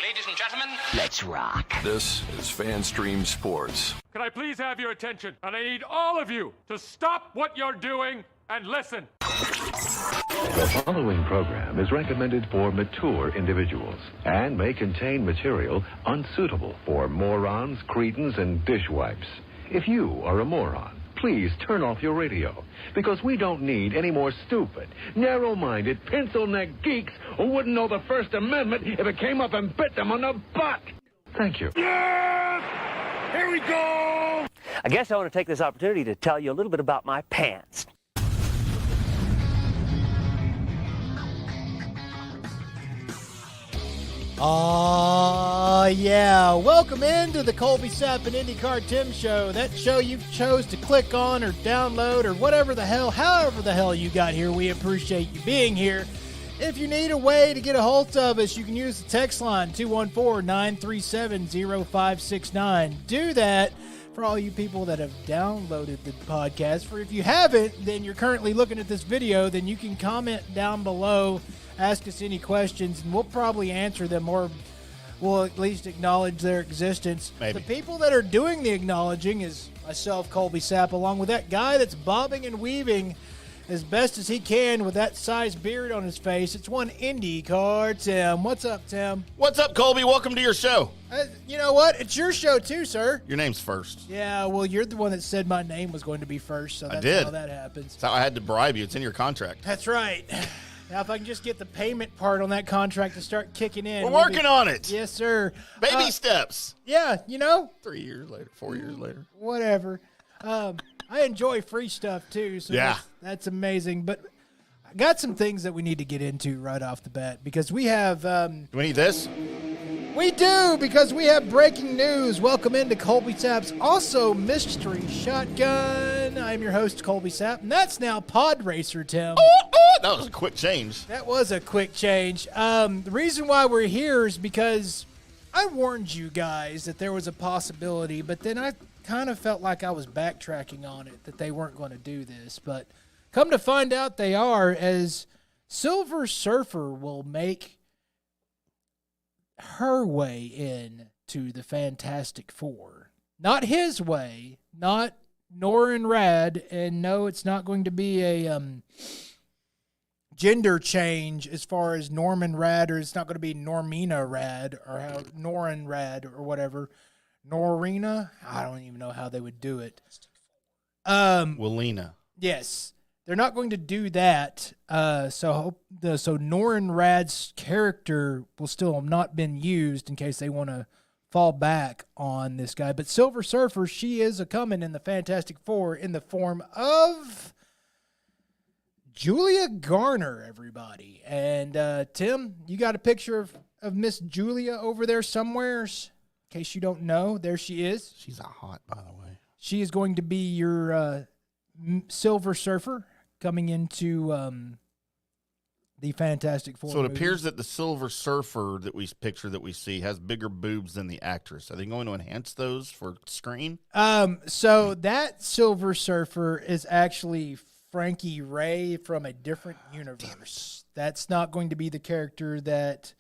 ladies and gentlemen. Let's rock. This is FanStream Sports. Can I please have your attention? And I need all of you to stop what you're doing and listen. The following program is recommended for mature individuals and may contain material unsuitable for morons, cretins, and dishwipes. If you are a moron, please turn off your radio, because we don't need any more stupid, narrow-minded, pencil-neck geeks who wouldn't know the First Amendment if it came up and bit them on the butt. Thank you. Yes! Here we go! I guess I want to take this opportunity to tell you a little bit about my pants. Yeah. Welcome into the Colby Timm and IndyCar Tim show. That show you chose to click on or download or whatever the hell, however the hell you got here. We appreciate you being here. If you need a way to get a hold of us, you can use the text line 214-937-0569. Do that for all you people that have downloaded the podcast. For if you haven't, then you're currently looking at this video, then you can comment down below. Ask us any questions, and we'll probably answer them, or we'll at least acknowledge their existence. Maybe. The people that are doing the acknowledging is myself, Colby Sapp, along with that guy that's bobbing and weaving as best as he can with that size beard on his face. It's one IndyCar Tim. What's up, Tim? What's up, Colby? Welcome to your show. You know what? It's your show too, sir. Your name's first. Yeah, well, you're the one that said my name was going to be first, so that's how that happens. That's how I had to bribe you. It's in your contract. That's right. Now, if I can just get the payment part on that contract to start kicking in. We're working on it. Yes, sir. Baby steps. Yeah, 3 years later, 4 years later. Whatever. I enjoy free stuff, too. So yeah. That's amazing. But I got some things that we need to get into right off the bat because we have... Do we need this? We do, because we have breaking news. Welcome into Colby Sapp's Also Mystery Shotgun. I'm your host, Colby Sapp, and that's now Pod Racer Tim. That was a quick change. That was a quick change. The reason why we're here is because I warned you guys that there was a possibility, but then I kind of felt like I was backtracking on it, that they weren't going to do this. But come to find out they are, as Silver Surfer will make her way in to the Fantastic Four. Not his way, not Norrin Rad, and no, it's not going to be a gender change as far as Norman Rad, or it's not going to be Normina Rad, or how Norrin Rad, or whatever. Norina? I don't even know how they would do it. Willina. Yes. They're not going to do that, so Norrin Rad's character will still have not been used in case they want to fall back on this guy. But Silver Surfer, she is a-coming in the Fantastic Four in the form of Julia Garner, everybody. And, Tim, you got a picture of Miss Julia over there somewhere? In case you don't know, there she is. She's a hot, by the way. She is going to be your Silver Surfer, coming into the Fantastic Four. So it movie. appears that the Silver Surfer that we see has bigger boobs than the actress. Are they going to enhance those for screen? So that Silver Surfer is actually Frankie Ray from a different universe. That's not going to be the character that,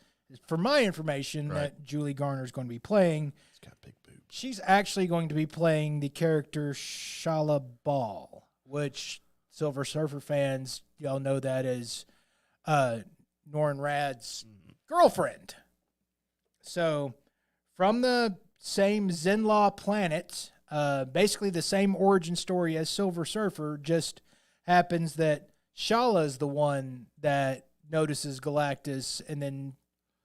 for my information, that Julie Garner is going to be playing. She's got big boobs. She's actually going to be playing the character Shala Ball, which Silver Surfer fans, y'all know that as Norrin Rad's girlfriend. So, from the same Zenlaw planet, basically the same origin story as Silver Surfer, just happens that Shala is the one that notices Galactus and then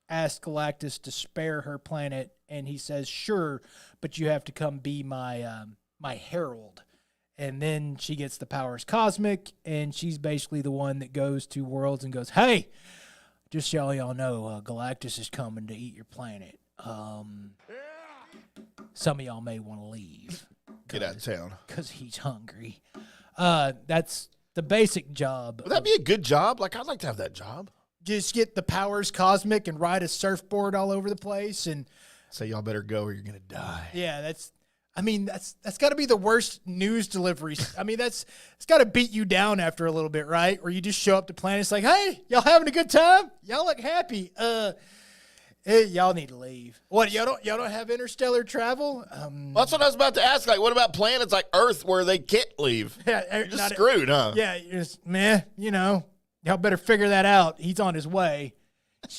asks Galactus to spare her planet, and he says, sure, but you have to come be my herald. And then she gets the powers cosmic, and she's basically the one that goes to worlds and goes, hey, just so y'all know, Galactus is coming to eat your planet. Some of y'all may want to leave. Get out of town. Because he's hungry. That's the basic job. Would that be a good job? Like, I'd like to have that job. Just get the powers cosmic and ride a surfboard all over the place. And say, y'all better go or you're going to die. Yeah, that's got to be the worst news delivery. I mean, it's got to beat you down after a little bit, right? Where you just show up to planets like, hey, y'all having a good time? Y'all look happy. Y'all need to leave. What, y'all don't have interstellar travel? Well, that's what I was about to ask. Like, what about planets like Earth where they can't leave? You're just screwed, huh? Yeah, you're just, meh, y'all better figure that out. He's on his way.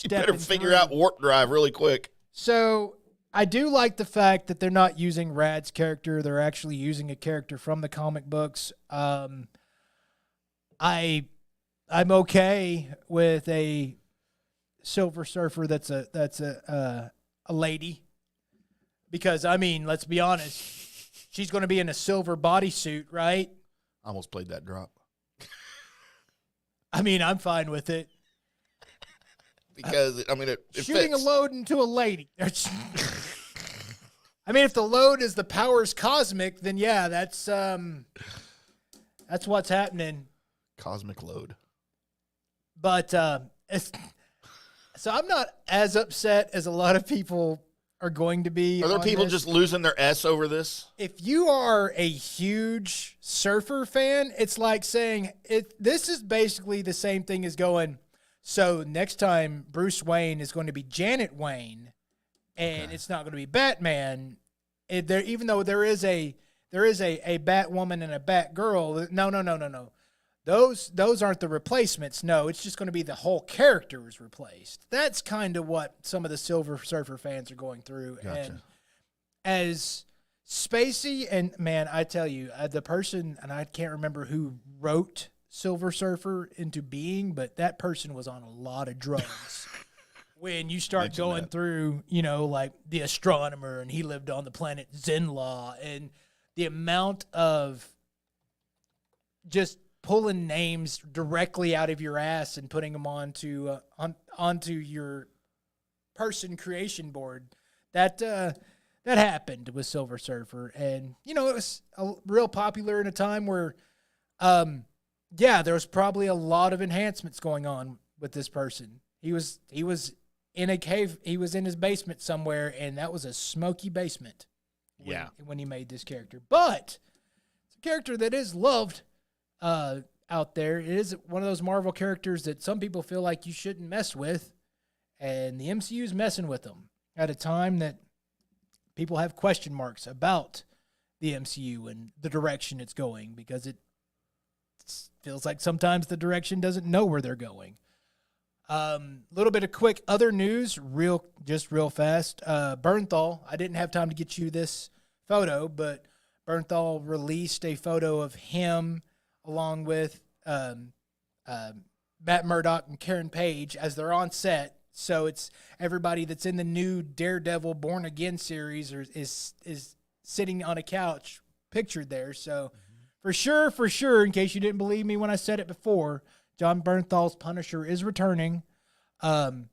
You better figure out warp drive really quick. So I do like the fact that they're not using Rad's character. They're actually using a character from the comic books. I'm okay with a Silver Surfer that's a lady, because I mean, let's be honest, she's going to be in a silver bodysuit, right? I almost played that drop. I mean, I'm fine with it. Because it shooting fits. a load into a lady. I mean, if the load is the powers cosmic, then yeah, that's what's happening. Cosmic load. But so I'm not as upset as a lot of people are going to be. Are there on people this. just losing their S over this? If you are a huge Surfer fan, it's like saying this is basically the same thing as going, so next time Bruce Wayne is going to be Janet Wayne, and it's not going to be Batman. Even though there is a Batwoman and a Batgirl. No. Those aren't the replacements. No, it's just going to be the whole character is replaced. That's kind of what some of the Silver Surfer fans are going through. Gotcha. And as spacey, and man, I tell you, the person, and I can't remember who wrote Silver Surfer into being, but that person was on a lot of drugs. When you start going through, like the astronomer, and he lived on the planet Zenlaw, and the amount of just pulling names directly out of your ass and putting them onto your person creation board, that happened with Silver Surfer. And it was real popular in a time where there was probably a lot of enhancements going on with this person. He was in a cave, he was in his basement somewhere, and that was a smoky basement when he made this character. But it's a character that is loved out there. It is one of those Marvel characters that some people feel like you shouldn't mess with, and the MCU is messing with them at a time that people have question marks about the MCU and the direction it's going, because it feels like sometimes the direction doesn't know where they're going. Little bit of quick other news, real fast. Bernthal, I didn't have time to get you this photo, but Bernthal released a photo of him along with Matt Murdock and Karen Page as they're on set. So it's everybody that's in the new Daredevil Born Again series is sitting on a couch pictured there. So for sure, in case you didn't believe me when I said it before, John Bernthal's Punisher is returning. The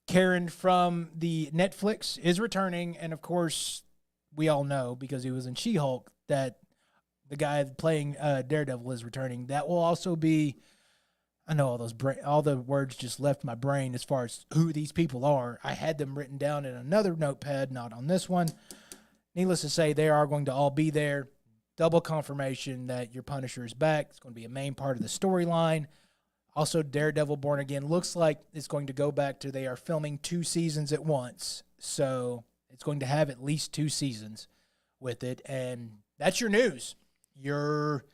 Karen from the Netflix is returning, and of course, we all know because he was in She-Hulk that the guy playing Daredevil is returning. That will also be. I know all the words just left my brain as far as who these people are. I had them written down in another notepad, not on this one. Needless to say, they are going to all be there. Double confirmation that your Punisher is back. It's going to be a main part of the storyline. Also, Daredevil Born Again looks like it's going to go back to they are filming 2 seasons at once. So it's going to have at least 2 seasons with it. And that's your news. Your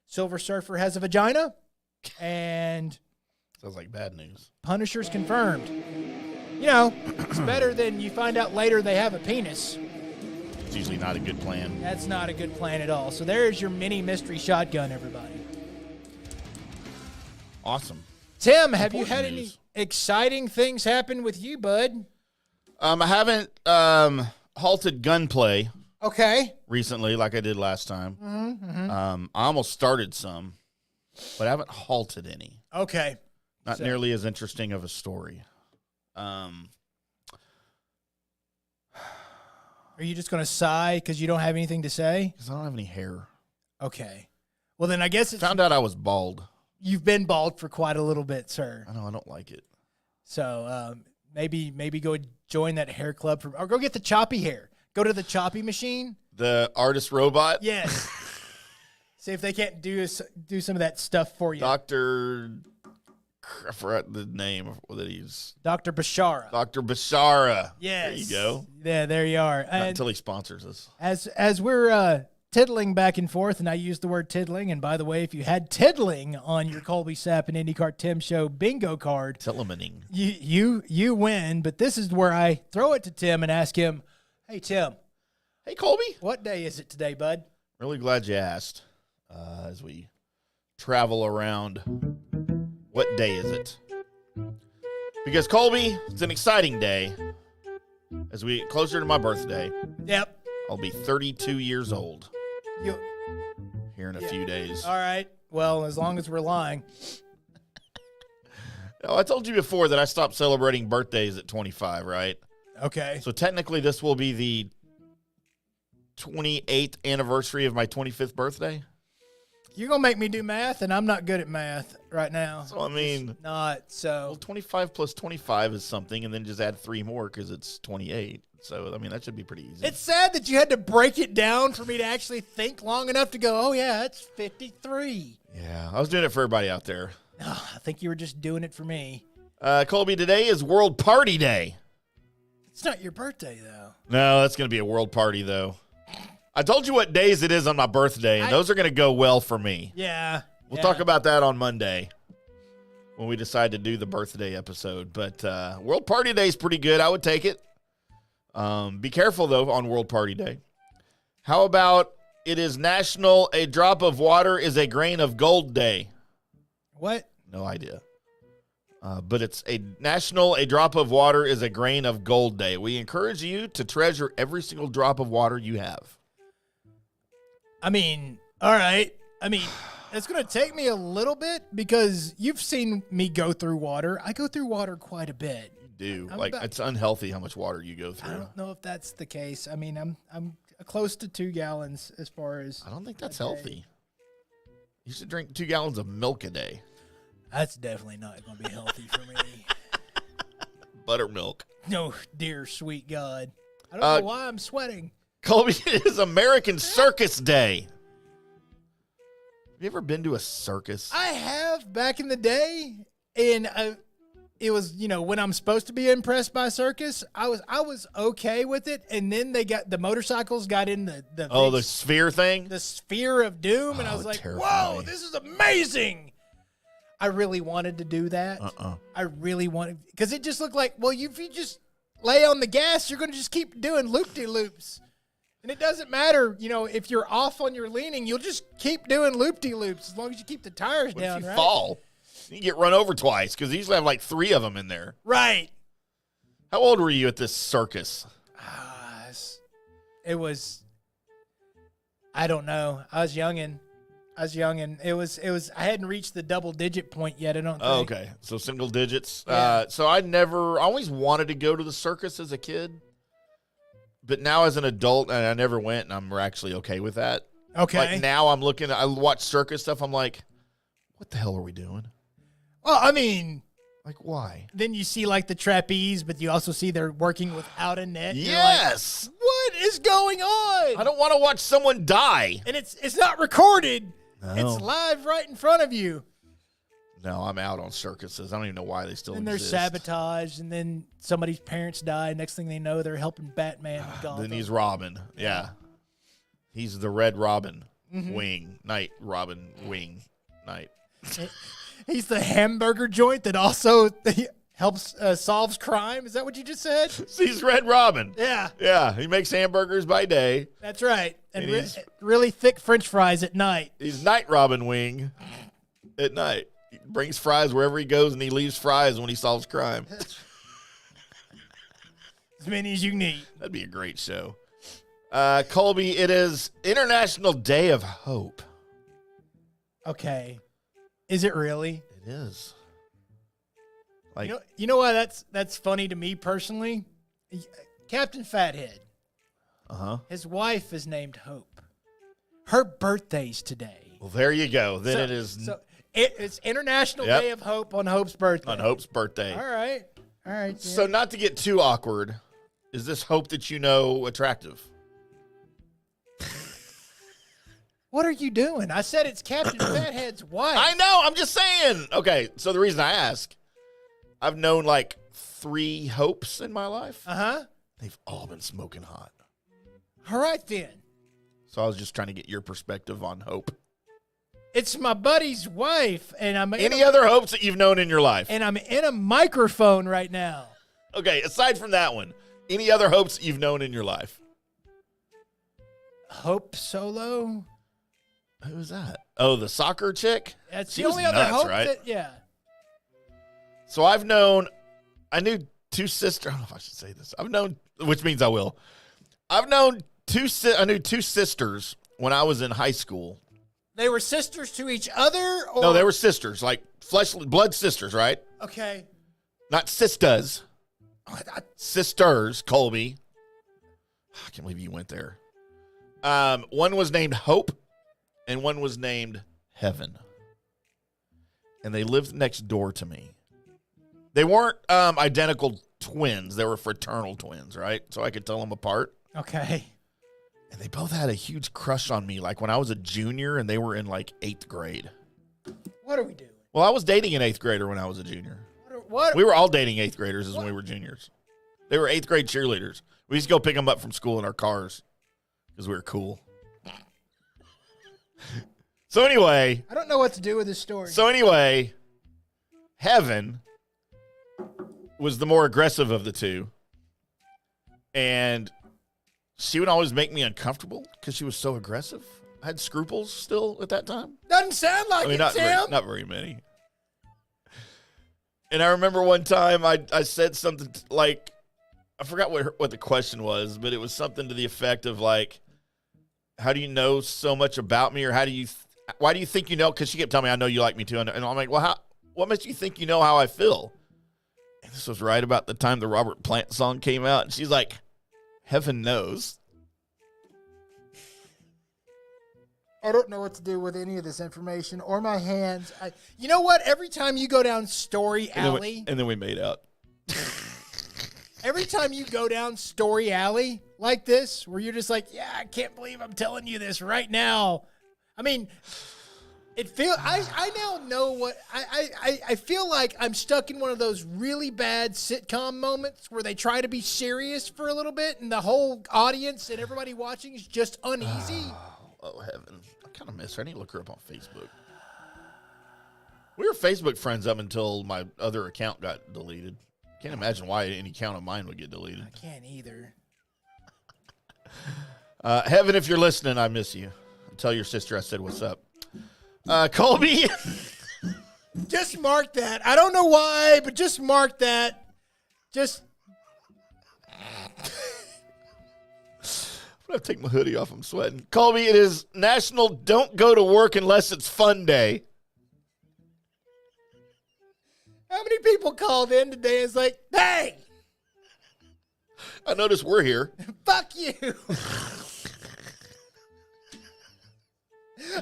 Silver Surfer has a vagina. And sounds like bad news. Punisher's confirmed. It's better than you find out later they have a penis. It's usually not a good plan. That's not a good plan at all. So there's your mini mystery shotgun, everybody. Awesome. Tim, have you had any exciting things happen with you, bud? I haven't halted gunplay. Okay. Recently, like I did last time. I almost started some, but I haven't halted any. Okay. Not nearly as interesting of a story. Are you just going to sigh because you don't have anything to say? Because I don't have any hair. Okay. Well, then I guess it's... Found out I was bald. You've been bald for quite a little bit, sir. I know, I don't like it. So maybe go join that hair club, or go get the choppy hair. Go to the choppy machine. The artist robot? Yes. See if they can't do some of that stuff for you. Dr. I forgot the name that he's Dr. Bashara. Dr. Bashara. Yes. There you go. Yeah, there you are. Not And until he sponsors us. as we're tiddling back and forth, and I use the word tiddling, and by the way, if you had tiddling on your Colby Sapp and IndyCar Tim Show bingo card, Tillemaning. you win, but this is where I throw it to Tim and ask him, hey, Tim, Hey, Colby. what day is it today, bud? Really glad you asked. As we travel around, what day is it? Because, Colby, it's an exciting day. As we get closer to my birthday, Yep. I'll be 32 years old You, here in a few days. all right. Well, as long as we're lying. Now, I told you before that I stopped celebrating birthdays at 25, right? Okay. So technically this will be the 28th anniversary of my 25th birthday. You're going to make me do math, and I'm not good at math right now. So, I mean, Just not. well, So, 25 plus 25 is something, and then just add 3 more because it's 28. So, I mean, that should be pretty easy. it's sad that you had to break it down for me to actually think long enough to go, oh, yeah, that's 53. Yeah, I was doing it for everybody out there. Oh, I think you were just doing it for me. Colby, today is World Party Day. It's not your birthday, though. No, that's going to be a world party, though. I told you what days it is on my birthday, and those are going to go well for me. Yeah. We'll talk about that on Monday when we decide to do the birthday episode. But World Party Day is pretty good. I would take it. Be careful, though, on World Party Day. How about it is National A Drop of Water is a Grain of Gold Day? What? No idea. But it's a National A Drop of Water is a Grain of Gold Day. We encourage you to treasure every single drop of water you have. I mean, all right. I mean, it's going to take me a little bit because you've seen me go through water. I go through water quite a bit. You do. I'm Like, about- it's unhealthy how much water you go I through. don't know if that's the case. I mean, I'm close to 2 gallons as far as I don't think that's Okay. healthy. You should drink 2 gallons of milk a day. that's definitely not going to be healthy for me. Buttermilk. No, dear sweet God. I don't know why I'm sweating. Colby, it is American Circus Day. Have you ever been to a circus? I have back in the day, and it was, when I'm supposed to be impressed by circus, I was okay with it, and then the motorcycles got in the the sphere thing? the sphere of doom, and I Oh, was like, terrifying. whoa, this is amazing. I really wanted to do that. I really wanted, because it just looked like, well, if you just lay on the gas, you're going to just keep doing loop-de-loops. And it doesn't matter, if you're off on your leaning, you'll just keep doing loop-de-loops as long as you keep the tires What down, if you right? fall? You get run over twice because they usually have like 3 of them in there. Right. How old were you at this circus? It was, I don't know. I was youngin'. It was, I hadn't reached the double-digit point yet, I don't think. Oh, okay. So single digits. Yeah. So I always wanted to go to the circus as a kid. But now as an adult, and I never went, and I'm actually okay with that. Okay. Like now I watch circus stuff, I'm like, what the hell are we doing? Well, I mean, Like, why? then you see like the trapeze, but you also see they're working without a net. You're Yes! like, what is going on? I don't want to watch someone die. And it's not recorded. No. It's live right in front of you. No, I'm out on circuses. I don't even know why they still And there's exist. sabotage, and then somebody's parents die. Next thing they know, they're helping Batman with Gotham. Then he's Robin. Yeah. He's the Red Robin Mm-hmm. wing. Night Robin wing. Night. He's the hamburger joint that also helps solves crime. Is that what you just said? He's Red Robin. Yeah, Yeah, he makes hamburgers by day. that's right. And And he's- really thick French fries at night. He's Night Robin wing at night. He brings fries wherever he goes, and he leaves fries when he solves crime. As many as you can eat. That'd be a great show. Colby, it is International Day of Hope. Okay. Is it really? It is. Like, You know why that's funny to me personally? Captain Fathead. uh-huh. His wife is named Hope. Her birthday's today. Well, there you go. Then it is It's International Yep. Day of Hope on Hope's birthday. on Hope's birthday. All right. So not to get too awkward, is this Hope that you know attractive? What are you doing? I said it's Captain Fathead's wife. I know. I'm just saying. Okay, so the reason I ask, I've known like 3 Hopes in my life. Uh-huh. They've all been smoking hot. All right, then. So I was just trying to get your perspective on Hope. It's my buddy's wife, and I'm Any other Hopes that you've known in your life? and I'm in a microphone right now. Okay, aside from that one, any other Hopes that you've known in your life? Hope Solo. Who's that? Oh, the soccer chick? That's She the was only other nuts, hope right? yeah. So I knew 2 sisters. I don't know if I should say this. Which means I will. I knew 2 sisters when I was in high school. They were sisters to each other? Or? No, they were sisters, like blood sisters, right? Okay. Not sisters. Sisters, Colby. I can't believe you went there. One was named Hope, and one was named Heaven. And they lived next door to me. They weren't identical twins. They were fraternal twins, right? So I could tell them apart. Okay. And they both had a huge crush on me, like when I was a junior and they were in like 8th grade. What are we doing? Well, I was dating an 8th grader when I was a junior. What? We were all dating 8th graders when we were juniors. They were 8th grade cheerleaders. We used to go pick them up from school in our cars because we were cool. So anyway. I don't know what to do with this story. So anyway, Heaven was the more aggressive of the 2. And she would always make me uncomfortable because she was so aggressive. I had scruples still at that time. Doesn't sound like it, Tim. Not very many. And I remember one time I said something like, I forgot what the question was, but it was something to the effect of like, how do you know so much about me? Or why do you think you know? Because she kept telling me, I know you like me too. And I'm like, well, what makes you think you know how I feel? And this was right about the time the Robert Plant song came out. And she's like, Heaven knows. I don't know what to do with any of this information or my hands. You know what? Every time you go down Story Alley. And then we made out. Every time you go down Story Alley like this, where you're just like, yeah, I can't believe I'm telling you this right now. I mean, I now know what, I feel like I'm stuck in one of those really bad sitcom moments where they try to be serious for a little bit and the whole audience and everybody watching is just uneasy. Oh, Heaven. I kind of miss her. I need to look her up on Facebook. We were Facebook friends up until my other account got deleted. Can't imagine why any account of mine would get deleted. I can't either. Heaven, if you're listening, I miss you. Tell your sister I said what's up. Colby. Just mark that. I don't know why, but just mark that. Just. I'm going to take my hoodie off. I'm sweating. Colby, it is National Don't Go to Work Unless It's Fun Day. How many people called in today and was like, hey, I noticed we're here. fuck you.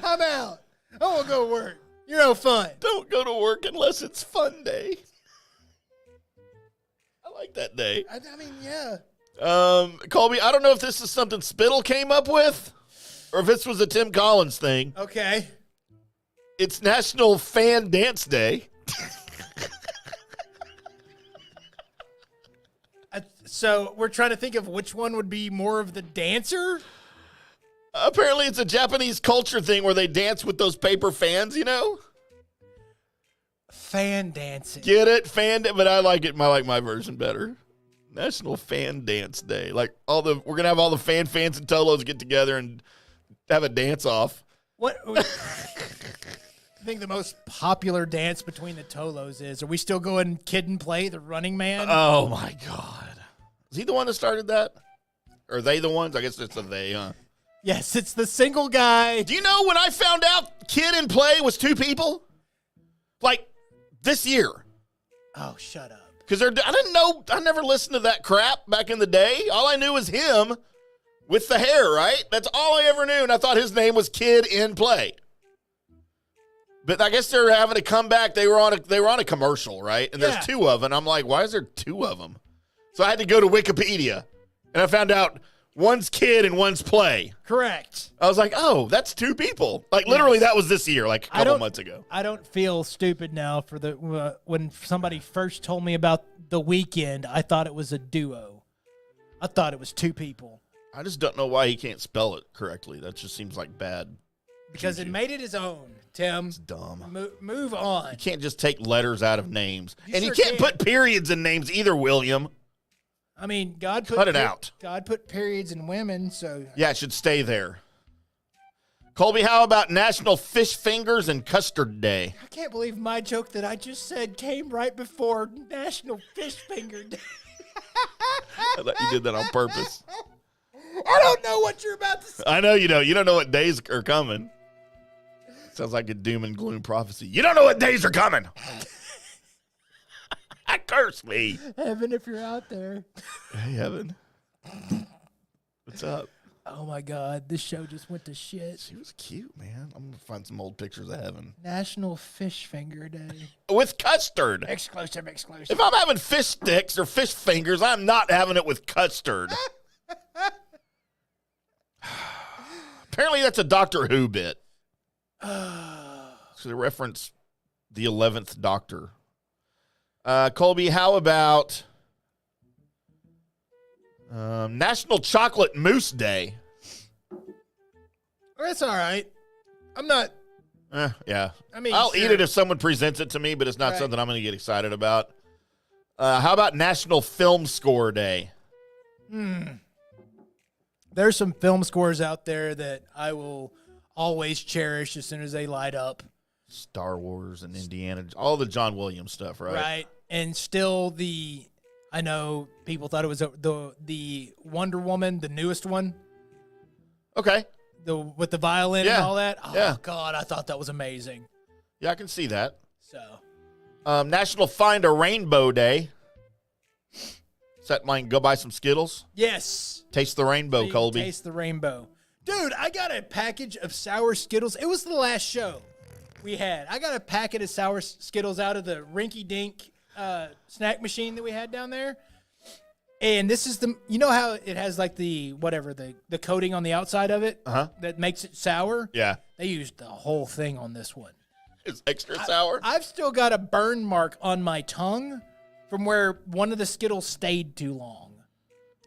I'm out. I won't go to work. You're no fun. Don't go to work unless it's fun day. I like that day. I mean, yeah. Colby, I don't know if this is something Spittle came up with or if this was a Tim Collins thing. Okay. It's National Fan Dance Day. So we're trying to think of which one would be more of the dancer. Apparently, it's a Japanese culture thing where they dance with those paper fans, you know? Fan dancing. Get it? But I like it. I like my version better. National Fan Dance Day. Like we're gonna have all the fans and Tolos get together and have a dance off. What? I think the most popular dance between the Tolos is. Are we still going Kid and Play, the Running Man? Oh my God. Is he the one that started that? Or are they the ones? I guess it's a they, huh? Yes, it's the single guy. Do you know when I found out Kid and Play was 2 people? Like this year. Oh, shut up. Because I didn't know, I never listened to that crap back in the day. All I knew was him with the hair, right? That's all I ever knew. And I thought his name was Kid in Play. But I guess they're having a comeback. They were on a commercial, right? And there's 2 of them. I'm like, why is there 2 of them? So I had to go to Wikipedia. And I found out One's kid and one's play. Correct. I was like, oh, that's two people. Like, literally, that was this year, like a couple months ago. I don't feel stupid now for the when somebody first told me about The Weeknd, I thought it was a duo. I thought it was two people. I just don't know why he can't spell it correctly. That just seems like bad. Because juju. it made it his own, Tim. It's dumb. Move on. You can't just take letters out of names. And you sure can't can. put periods in names either, William. I mean, God put Cut it out. God put periods in women, so Yeah, it should stay there. Colby, how about National Fish Fingers and Custard Day? I can't believe my joke that I just said came right before National Fish Finger Day. I thought you did that on purpose. I don't know what you're about to say. I know you don't. You don't know what days are coming. Sounds like a doom and gloom prophecy. You don't know what days are coming. Curse me. Heaven, if you're out there. Hey, Evan. What's up? Oh my God, this show just went to shit. She was cute, man. I'm going to find some old pictures of Evan. National Fish Finger Day. With custard. Exclusive. If I'm having fish sticks or fish fingers, I'm not having it with custard. Apparently, that's a Doctor Who bit. So they reference the 11th Doctor. Colby, how about National Chocolate Mousse Day? That's all right. I'm not. Yeah. I mean, I'll sure. eat it if someone presents it to me, but it's not Right. something I'm going to get excited about. How about National Film Score Day? There's some film scores out there that I will always cherish as soon as they light up. Star Wars and Indiana, all the John Williams stuff, right? Right. And still I know people thought it was the Wonder Woman, the newest one, Okay. with the violin Yeah. and all that. Oh, Yeah. God, I thought that was amazing. Yeah, I can see that. So, National Find a Rainbow Day. Set mine, go buy some Skittles. yes. Taste the rainbow, So you can Colby. Taste the rainbow. Dude, I got a package of sour Skittles. It was the last show we had. I got a packet of sour Skittles out of the rinky-dink snack machine that we had down there. And this is you know how it has like the coating on the outside of it that makes it sour? Yeah. They used the whole thing on this one. It's extra sour. I've still got a burn mark on my tongue from where one of the Skittles stayed too long.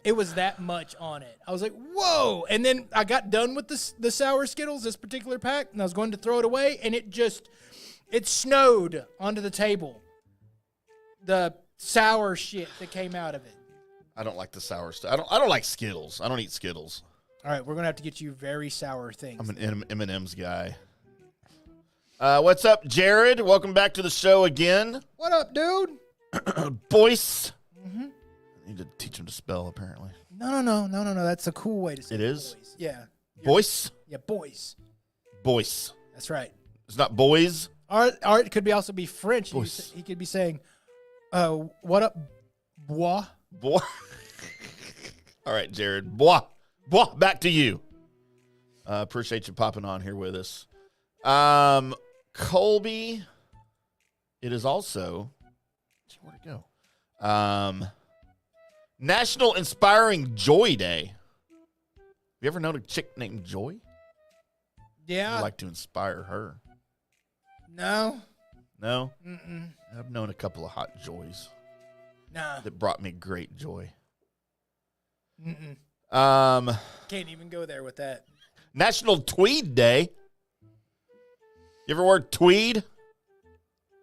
It was that much on it. I was like, whoa. And then I got done with the sour Skittles, this particular pack, and I was going to throw it away, and it snowed onto the table. The sour shit that came out of it. I don't like the sour stuff. I don't like Skittles. I don't eat Skittles. All right, we're going to have to get you very sour things. I'm an M&M's guy. What's up, Jared? Welcome back to the show again. What up, dude? Boyce. I need to teach him to spell, apparently. No. That's a cool way to say It is? boys. Yeah. Boyce? Yeah, boys. Boyce. That's right. It's not boys. Art could also be French. Boys. He could be saying, what up, bois? Boy. All right, Jared. Bois. Back to you. Appreciate you popping on here with us. Colby, it is also, where'd it go? National Inspiring Joy Day. Have you ever known a chick named Joy? Yeah. I'd like to inspire her. No. No? I've known a couple of hot joys Nah. that brought me great joy. Can't even go there with that. National Tweed Day. You ever wear tweed?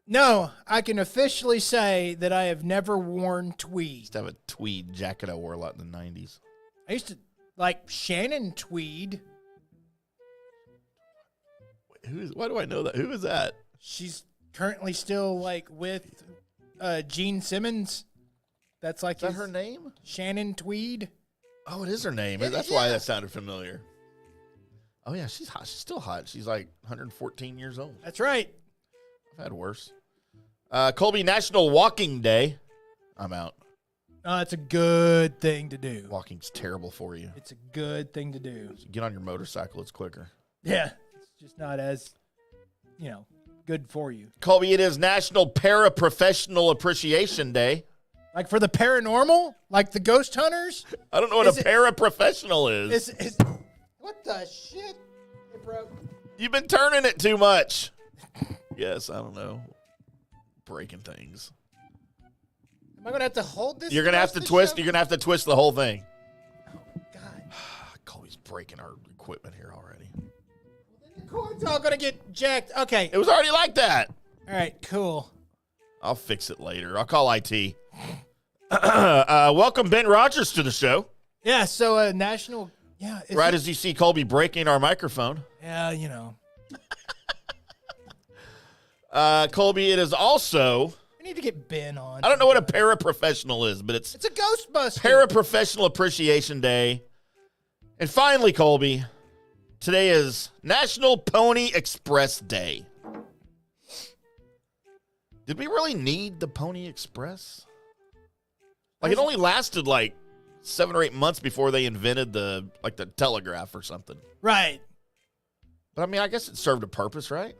No, I can officially say that I have never worn tweed. Used to have a tweed jacket I wore a lot in the 90s. I used to like Shannon Tweed. Why do I know that? Who is that? She's currently still like with Gene Simmons. That's like Is that her name? Shannon Tweed. Oh, it is her name. Yeah, That's yeah. why that sounded familiar. Oh, yeah, she's hot. She's still hot. She's like 114 years old. That's right. I've had worse. Colby, National Walking Day. I'm out. It's a good thing to do. Walking's terrible for you. It's a good thing to do. Get on your motorcycle. It's quicker. Yeah. It's just not as, good for you. Colby, it is National Paraprofessional Appreciation Day. Like for the paranormal? Like the ghost hunters? I don't know what a paraprofessional is. What the shit? Hey, bro. You've been turning it too much. Yes, I don't know. Breaking things. Am I going to have to hold this? You're going to have to twist. You're going to have to twist the whole thing. Oh, God. Colby's breaking our equipment here already. The cord's all going to get jacked. Okay. It was already like that. All right, cool. I'll fix it later. I'll call IT. Welcome Ben Rogers to the show. Yeah, so national... Yeah, right as you see Colby breaking our microphone. Yeah, you know. Colby, it is also... We need to get Ben on. I don't know what a paraprofessional is, but it's a Ghostbuster. Paraprofessional Appreciation Day. And finally, Colby, today is National Pony Express Day. Did we really need the Pony Express? Like, it only lasted, 7 or 8 months before they invented the telegraph or something. Right. But, I mean, I guess it served a purpose, right?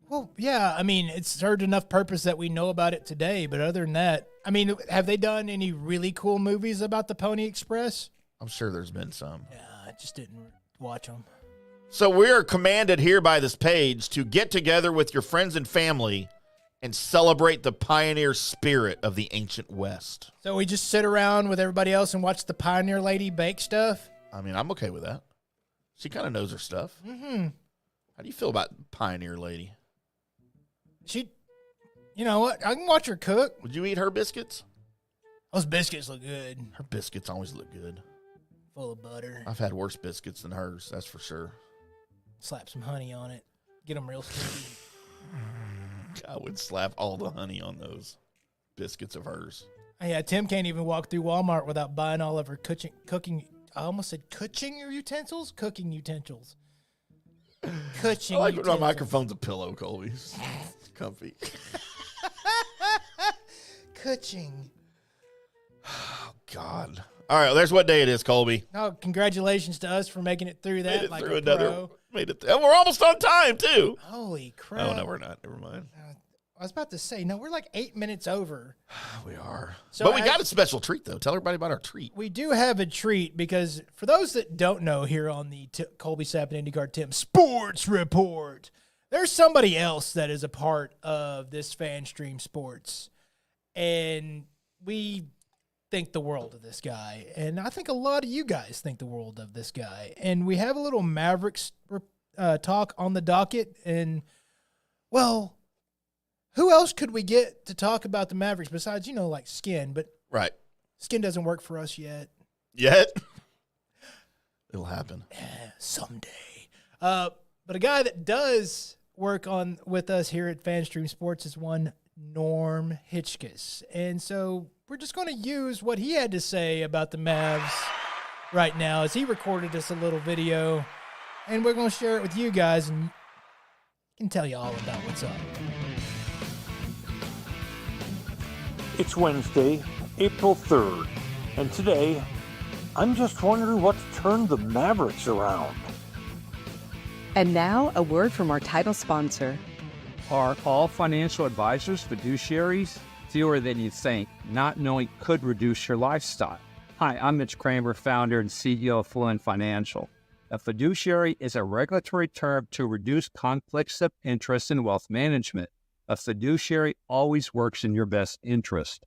Well, yeah. I mean, it's served enough purpose that we know about it today. But other than that, I mean, have they done any really cool movies about the Pony Express? I'm sure there's been some. Yeah, I just didn't watch them. So we are commanded here by this page to get together with your friends and family and celebrate the pioneer spirit of the ancient West. So we just sit around with everybody else and watch the Pioneer Lady bake stuff? I mean, I'm okay with that. She kind of knows her stuff. Mm-hmm. How do you feel about Pioneer Lady? You know what? I can watch her cook. Would you eat her biscuits? Those biscuits look good. Her biscuits always look good. Full of butter. I've had worse biscuits than hers, that's for sure. Slap some honey on it. Get them real sticky. I would slap all the honey on those biscuits of hers. Yeah, Tim can't even walk through Walmart without buying all of her cooking. I almost said cooking utensils? Cooking utensils. Cooking I like utensils. when my microphone's a pillow, Colby. It's comfy. Cooking. Oh, God. All right, there's what day it is, Colby. Oh, congratulations to us for making it through that. Made it through and we're almost on time, too. Holy crap. Oh, no, we're not. Never mind. I was about to say, no, we're like 8 minutes over. We are. So but we got a special treat, though. Tell everybody about our treat. We do have a treat because for those that don't know here on the Colby Sapp and IndyCar Tim Sports Report, there's somebody else that is a part of this Fan Stream Sports. And we think the world of this guy. And I think a lot of you guys think the world of this guy. And we have a little Mavericks talk on the docket. And, well, who else could we get to talk about the Mavericks besides, like Skin? But right. Skin doesn't work for us yet. Yet? It'll happen. Someday. But a guy that does work with us here at FanStream Sports is one Norm Hitzges. And so we're just going to use what he had to say about the Mavs right now as he recorded us a little video. And we're going to share it with you guys and can tell you all about what's up. It's Wednesday, April 3rd, and today, I'm just wondering what's turned the Mavericks around. And now, a word from our title sponsor. Are all financial advisors fiduciaries? Fewer than you think. Not knowing could reduce your lifestyle. Hi, I'm Mitch Kramer, founder and CEO of Fluent Financial. A fiduciary is a regulatory term to reduce conflicts of interest in wealth management. A fiduciary always works in your best interest.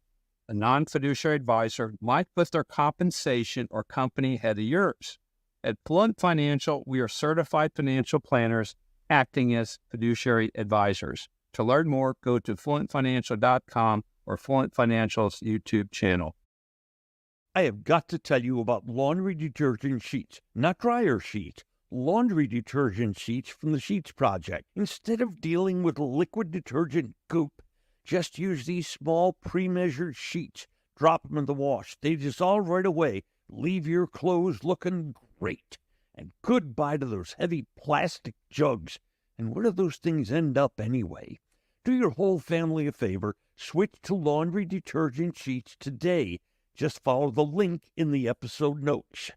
A non-fiduciary advisor might put their compensation or company ahead of yours. At Fluent Financial, we are certified financial planners acting as fiduciary advisors. To learn more, go to fluentfinancial.com or Fluent Financial's YouTube channel. I have got to tell you about laundry detergent sheets, not dryer sheets. Laundry detergent sheets from the Sheets Project. Instead of dealing with liquid detergent goop, just use these small pre-measured sheets. Drop them in the wash. They dissolve right away. Leave your clothes looking great. And goodbye to those heavy plastic jugs. And where do those things end up anyway? Do your whole family a favor. Switch to laundry detergent sheets today. Just follow the link in the episode notes.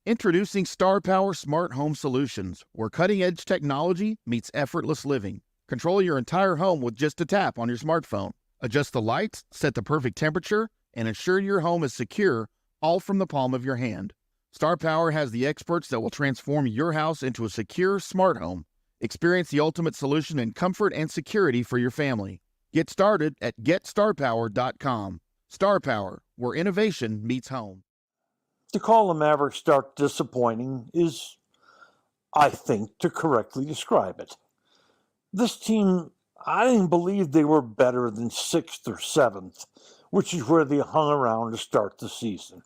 Introducing Star Power Smart Home Solutions, where cutting-edge technology meets effortless living. Control your entire home with just a tap on your smartphone. Adjust the lights, set the perfect temperature, and ensure your home is secure, all from the palm of your hand. Star Power has the experts that will transform your house into a secure, smart home. Experience the ultimate solution in comfort and security for your family. Get started at GetStarPower.com. Star Power, where innovation meets home. To call the Mavericks start disappointing is, I think, to correctly describe it. This team, I didn't believe they were better than 6th or 7th, which is where they hung around to start the season.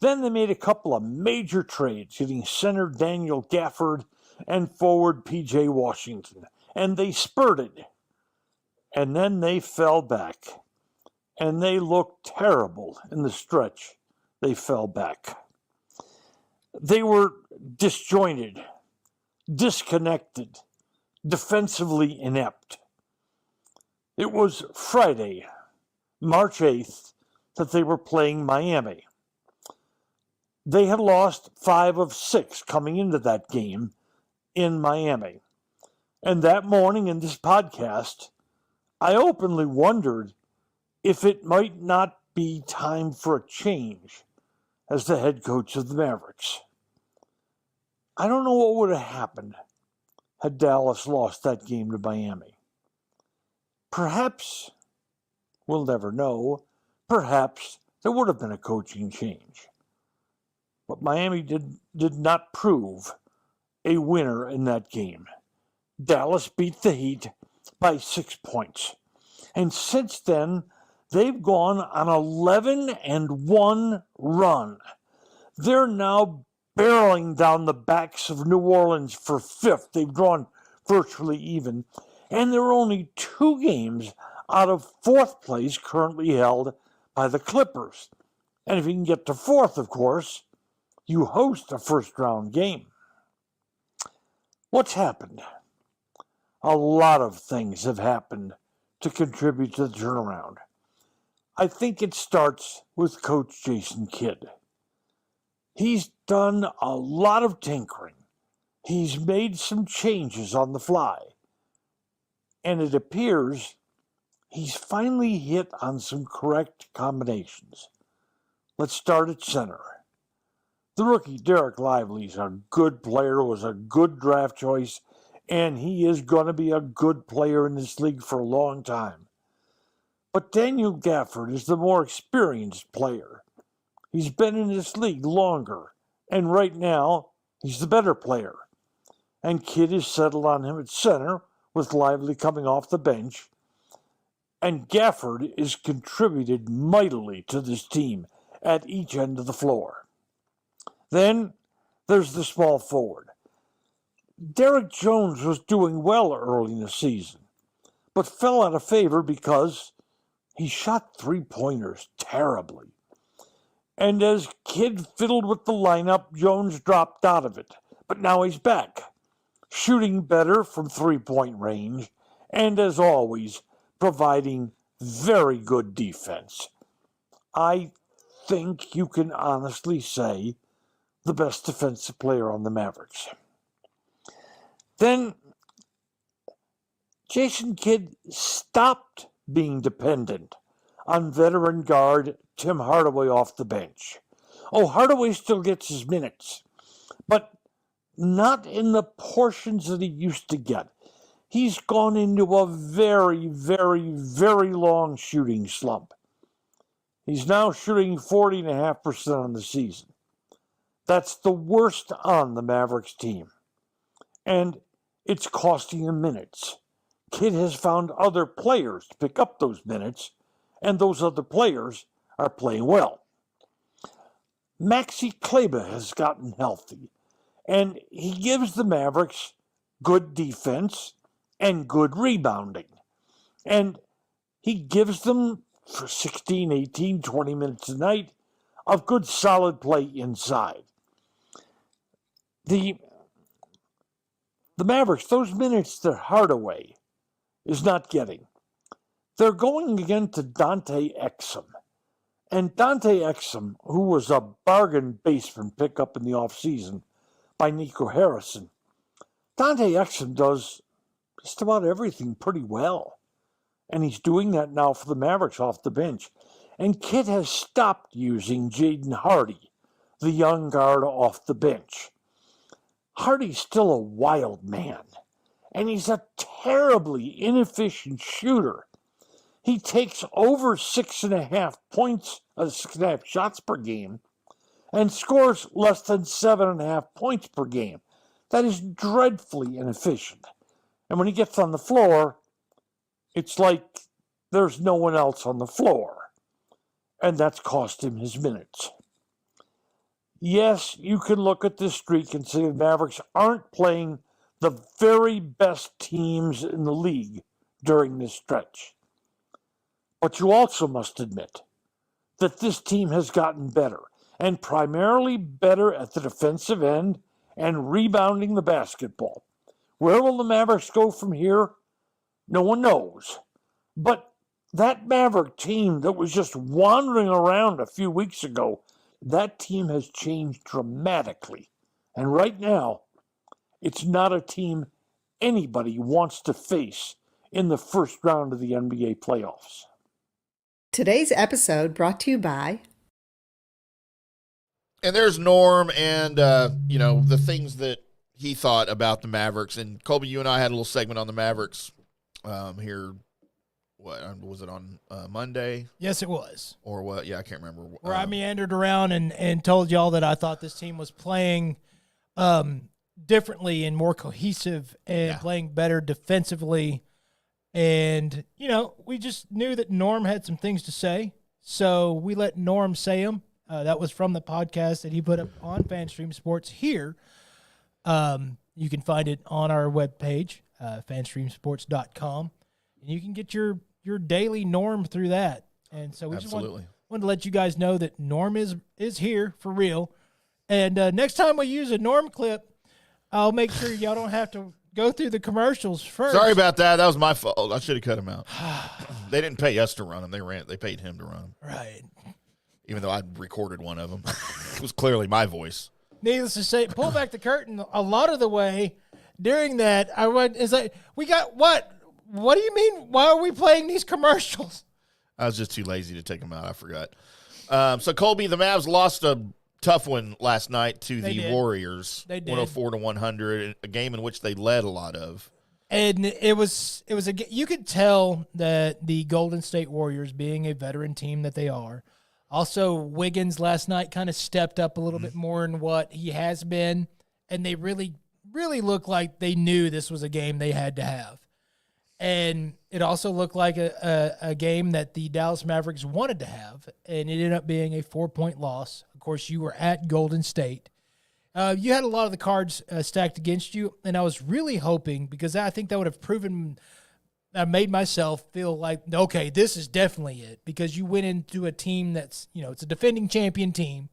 Then they made a couple of major trades, getting center Daniel Gafford and forward P.J. Washington, and they spurted. And then they fell back, and they looked terrible in the stretch. They fell back. They were disjointed, disconnected, defensively inept. It was Friday, March 8th, that they were playing Miami. They had lost 5 of 6 coming into that game in Miami. And that morning in this podcast, I openly wondered if it might not be time for a change as the head coach of the Mavericks. I don't know what would have happened had Dallas lost that game to Miami. Perhaps, we'll never know, perhaps there would have been a coaching change. But Miami did not prove a winner in that game. Dallas beat the Heat by 6 points. And since then, they've gone on 11-1 run. They're now barreling down the backs of New Orleans for 5th. They've drawn virtually even. And they're only 2 games out of 4th place currently held by the Clippers. And if you can get to 4th, of course, you host a first-round game. What's happened? A lot of things have happened to contribute to the turnaround. I think it starts with Coach Jason Kidd. He's done a lot of tinkering. He's made some changes on the fly. And it appears he's finally hit on some correct combinations. Let's start at center. The rookie Derek Lively's a good player, was a good draft choice, and he is going to be a good player in this league for a long time. But Daniel Gafford is the more experienced player. He's been in this league longer, and right now, he's the better player. And Kidd is settled on him at center, with Lively coming off the bench. And Gafford is contributed mightily to this team at each end of the floor. Then there's the small forward. Derek Jones was doing well early in the season, but fell out of favor because he shot 3-pointers terribly. And as Kidd fiddled with the lineup, Jones dropped out of it. But now he's back, shooting better from 3-point range, and as always, providing very good defense. I think you can honestly say the best defensive player on the Mavericks. Then Jason Kidd stopped being dependent on veteran guard Tim Hardaway off the bench. Oh, Hardaway still gets his minutes, but not in the portions that he used to get. He's gone into a very, very, very long shooting slump. He's now shooting 40.5% on the season. That's the worst on the Mavericks team. And it's costing him minutes. Kidd has found other players to pick up those minutes, and those other players are playing well. Maxi Kleber has gotten healthy, and he gives the Mavericks good defense and good rebounding. And he gives them for 16, 18, 20 minutes a night of good solid play inside. The Mavericks, those minutes that Hardaway is not getting, they're going again to Dante Exum. And Dante Exum, who was a bargain basement pickup in the offseason by Nico Harrison, Dante Exum does just about everything pretty well. And he's doing that now for the Mavericks off the bench. And Kit has stopped using Jaden Hardy, the young guard off the bench. Hardy's still a wild man, and he's a terribly inefficient shooter. He takes over 6.5 shots per game and scores less than 7.5 points per game. That is dreadfully inefficient. And when he gets on the floor, it's like there's no one else on the floor. And that's cost him his minutes. Yes, you can look at this streak and say the Mavericks aren't playing the very best teams in the league during this stretch. But you also must admit that this team has gotten better, and primarily better at the defensive end and rebounding the basketball. Where will the Mavericks go from here? No one knows. But that Maverick team that was just wandering around a few weeks ago, that team has changed dramatically. And right now, it's not a team anybody wants to face in the first round of the NBA playoffs. Today's episode brought to you by... And there's Norm and, the things that he thought about the Mavericks. And Colby, you and I had a little segment on the Mavericks here. What was it on Monday? Yes, it was. Or what? Yeah, I can't remember. Where I meandered around and told y'all that I thought this team was playing differently and more cohesive and playing better defensively. And, we just knew that Norm had some things to say. So we let Norm say them. That was from the podcast that he put up on FanStream Sports here. You can find it on our webpage, fanstreamsports.com. And you can get your daily Norm through that. And so we just wanted to let you guys know that Norm is here for real. And next time we use a Norm clip, I'll make sure y'all don't have to go through the commercials first. Sorry about that. That was my fault. I should have cut him out. They didn't pay us to run them. They paid him to run them. Right. Even though I recorded one of them. It was clearly my voice. Needless to say, pull back the curtain a lot of the way. During that, it's like, we got what? What do you mean? Why are we playing these commercials? I was just too lazy to take them out. I forgot. So, Colby, the Mavs lost a tough one last night to the Warriors. They did. 104-100, a game in which they led a lot of. And it was you could tell that the Golden State Warriors, being a veteran team that they are, also Wiggins last night kind of stepped up a little bit more in what he has been, and they really, really looked like they knew this was a game they had to have. And it also looked like a game that the Dallas Mavericks wanted to have, and it ended up being a 4-point loss. Of course, you were at Golden State. You had a lot of the cards stacked against you, and I was really hoping, because I think that would have made myself feel like, okay, this is definitely it, because you went into a team that's, it's a defending champion team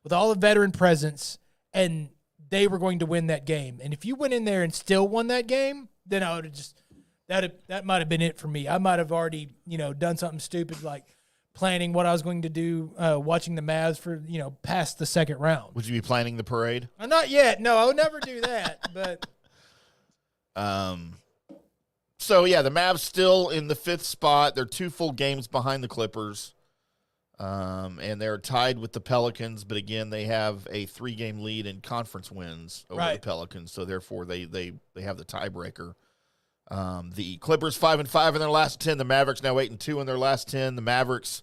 with all the veteran presence, and they were going to win that game. And if you went in there and still won that game, then I would have just... That might have been it for me. I might have already, done something stupid like planning what I was going to do, watching the Mavs for, past the second round. Would you be planning the parade? Not yet. No, I would never do that. But so yeah, the Mavs still in the 5th spot. They're 2 full games behind the Clippers, and they're tied with the Pelicans. But again, they have a 3-game lead in conference wins over the Pelicans, so therefore they have the tiebreaker. The Clippers 5-5 in their last 10. The Mavericks now 8-2 in their last 10. The Mavericks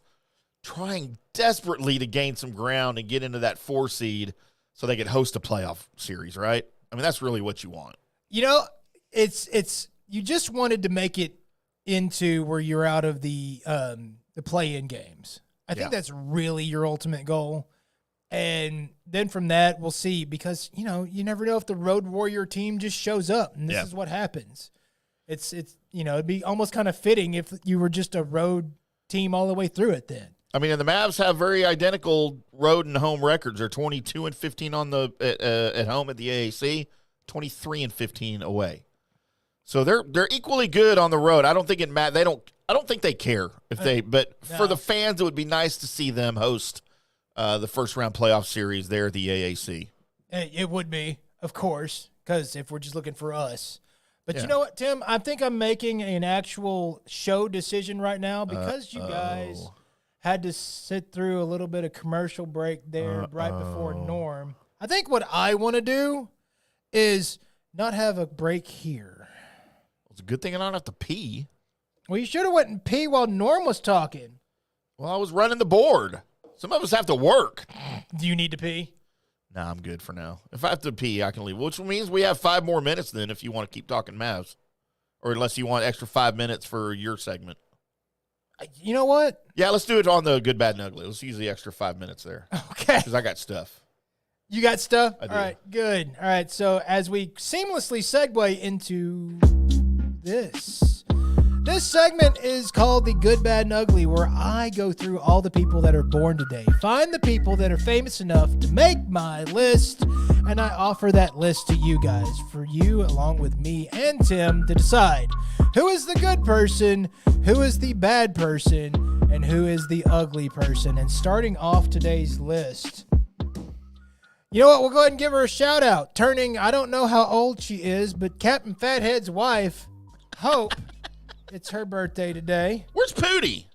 trying desperately to gain some ground and get into that 4 seed so they could host a playoff series, right? I mean, that's really what you want. It's you just wanted to make it into where you're out of the play-in games. I think that's really your ultimate goal. And then from that, we'll see, because, you never know if the Road Warrior team just shows up, and this is what happens. It's it'd be almost kind of fitting if you were just a road team all the way through it then. I mean, and the Mavs have very identical road and home records. They're 22-15 on the at home at the AAC, 23-15 away. So they're equally good on the road. I don't think I don't think they care if they. But for the fans, it would be nice to see them host the first round playoff series there at the AAC. It would be, of course, because if we're just looking for us. But Yeah. you know what, Tim? I think I'm making an actual show decision right now because you guys had to sit through a little bit of commercial break there right before Norm. I think what I want to do is not have a break here. It's a good thing I don't have to pee. Well, you should have went and pee while Norm was talking. Well, I was running the board. Some of us have to work. Do you need to pee? Nah, I'm good for now. If I have to pee, I can leave, which means we have 5 more minutes then if you want to keep talking Mavs. Or unless you want extra 5 minutes for your segment. You know what? Yeah, let's do it on the good, bad, and ugly. Let's use the extra 5 minutes there. Okay. Because I got stuff. You got stuff? I do. All right, good. All right, so as we seamlessly segue into this segment is called The Good, Bad, and Ugly, where I go through all the people that are born today, find the people that are famous enough to make my list, and I offer that list to you guys, for you, along with me and Tim, to decide who is the good person, who is the bad person, and who is the ugly person. And starting off today's list, you know what? We'll go ahead and give her a shout out. Turning, I don't know how old she is, but Captain Fathead's wife, Hope, it's her birthday today. Where's Pootie?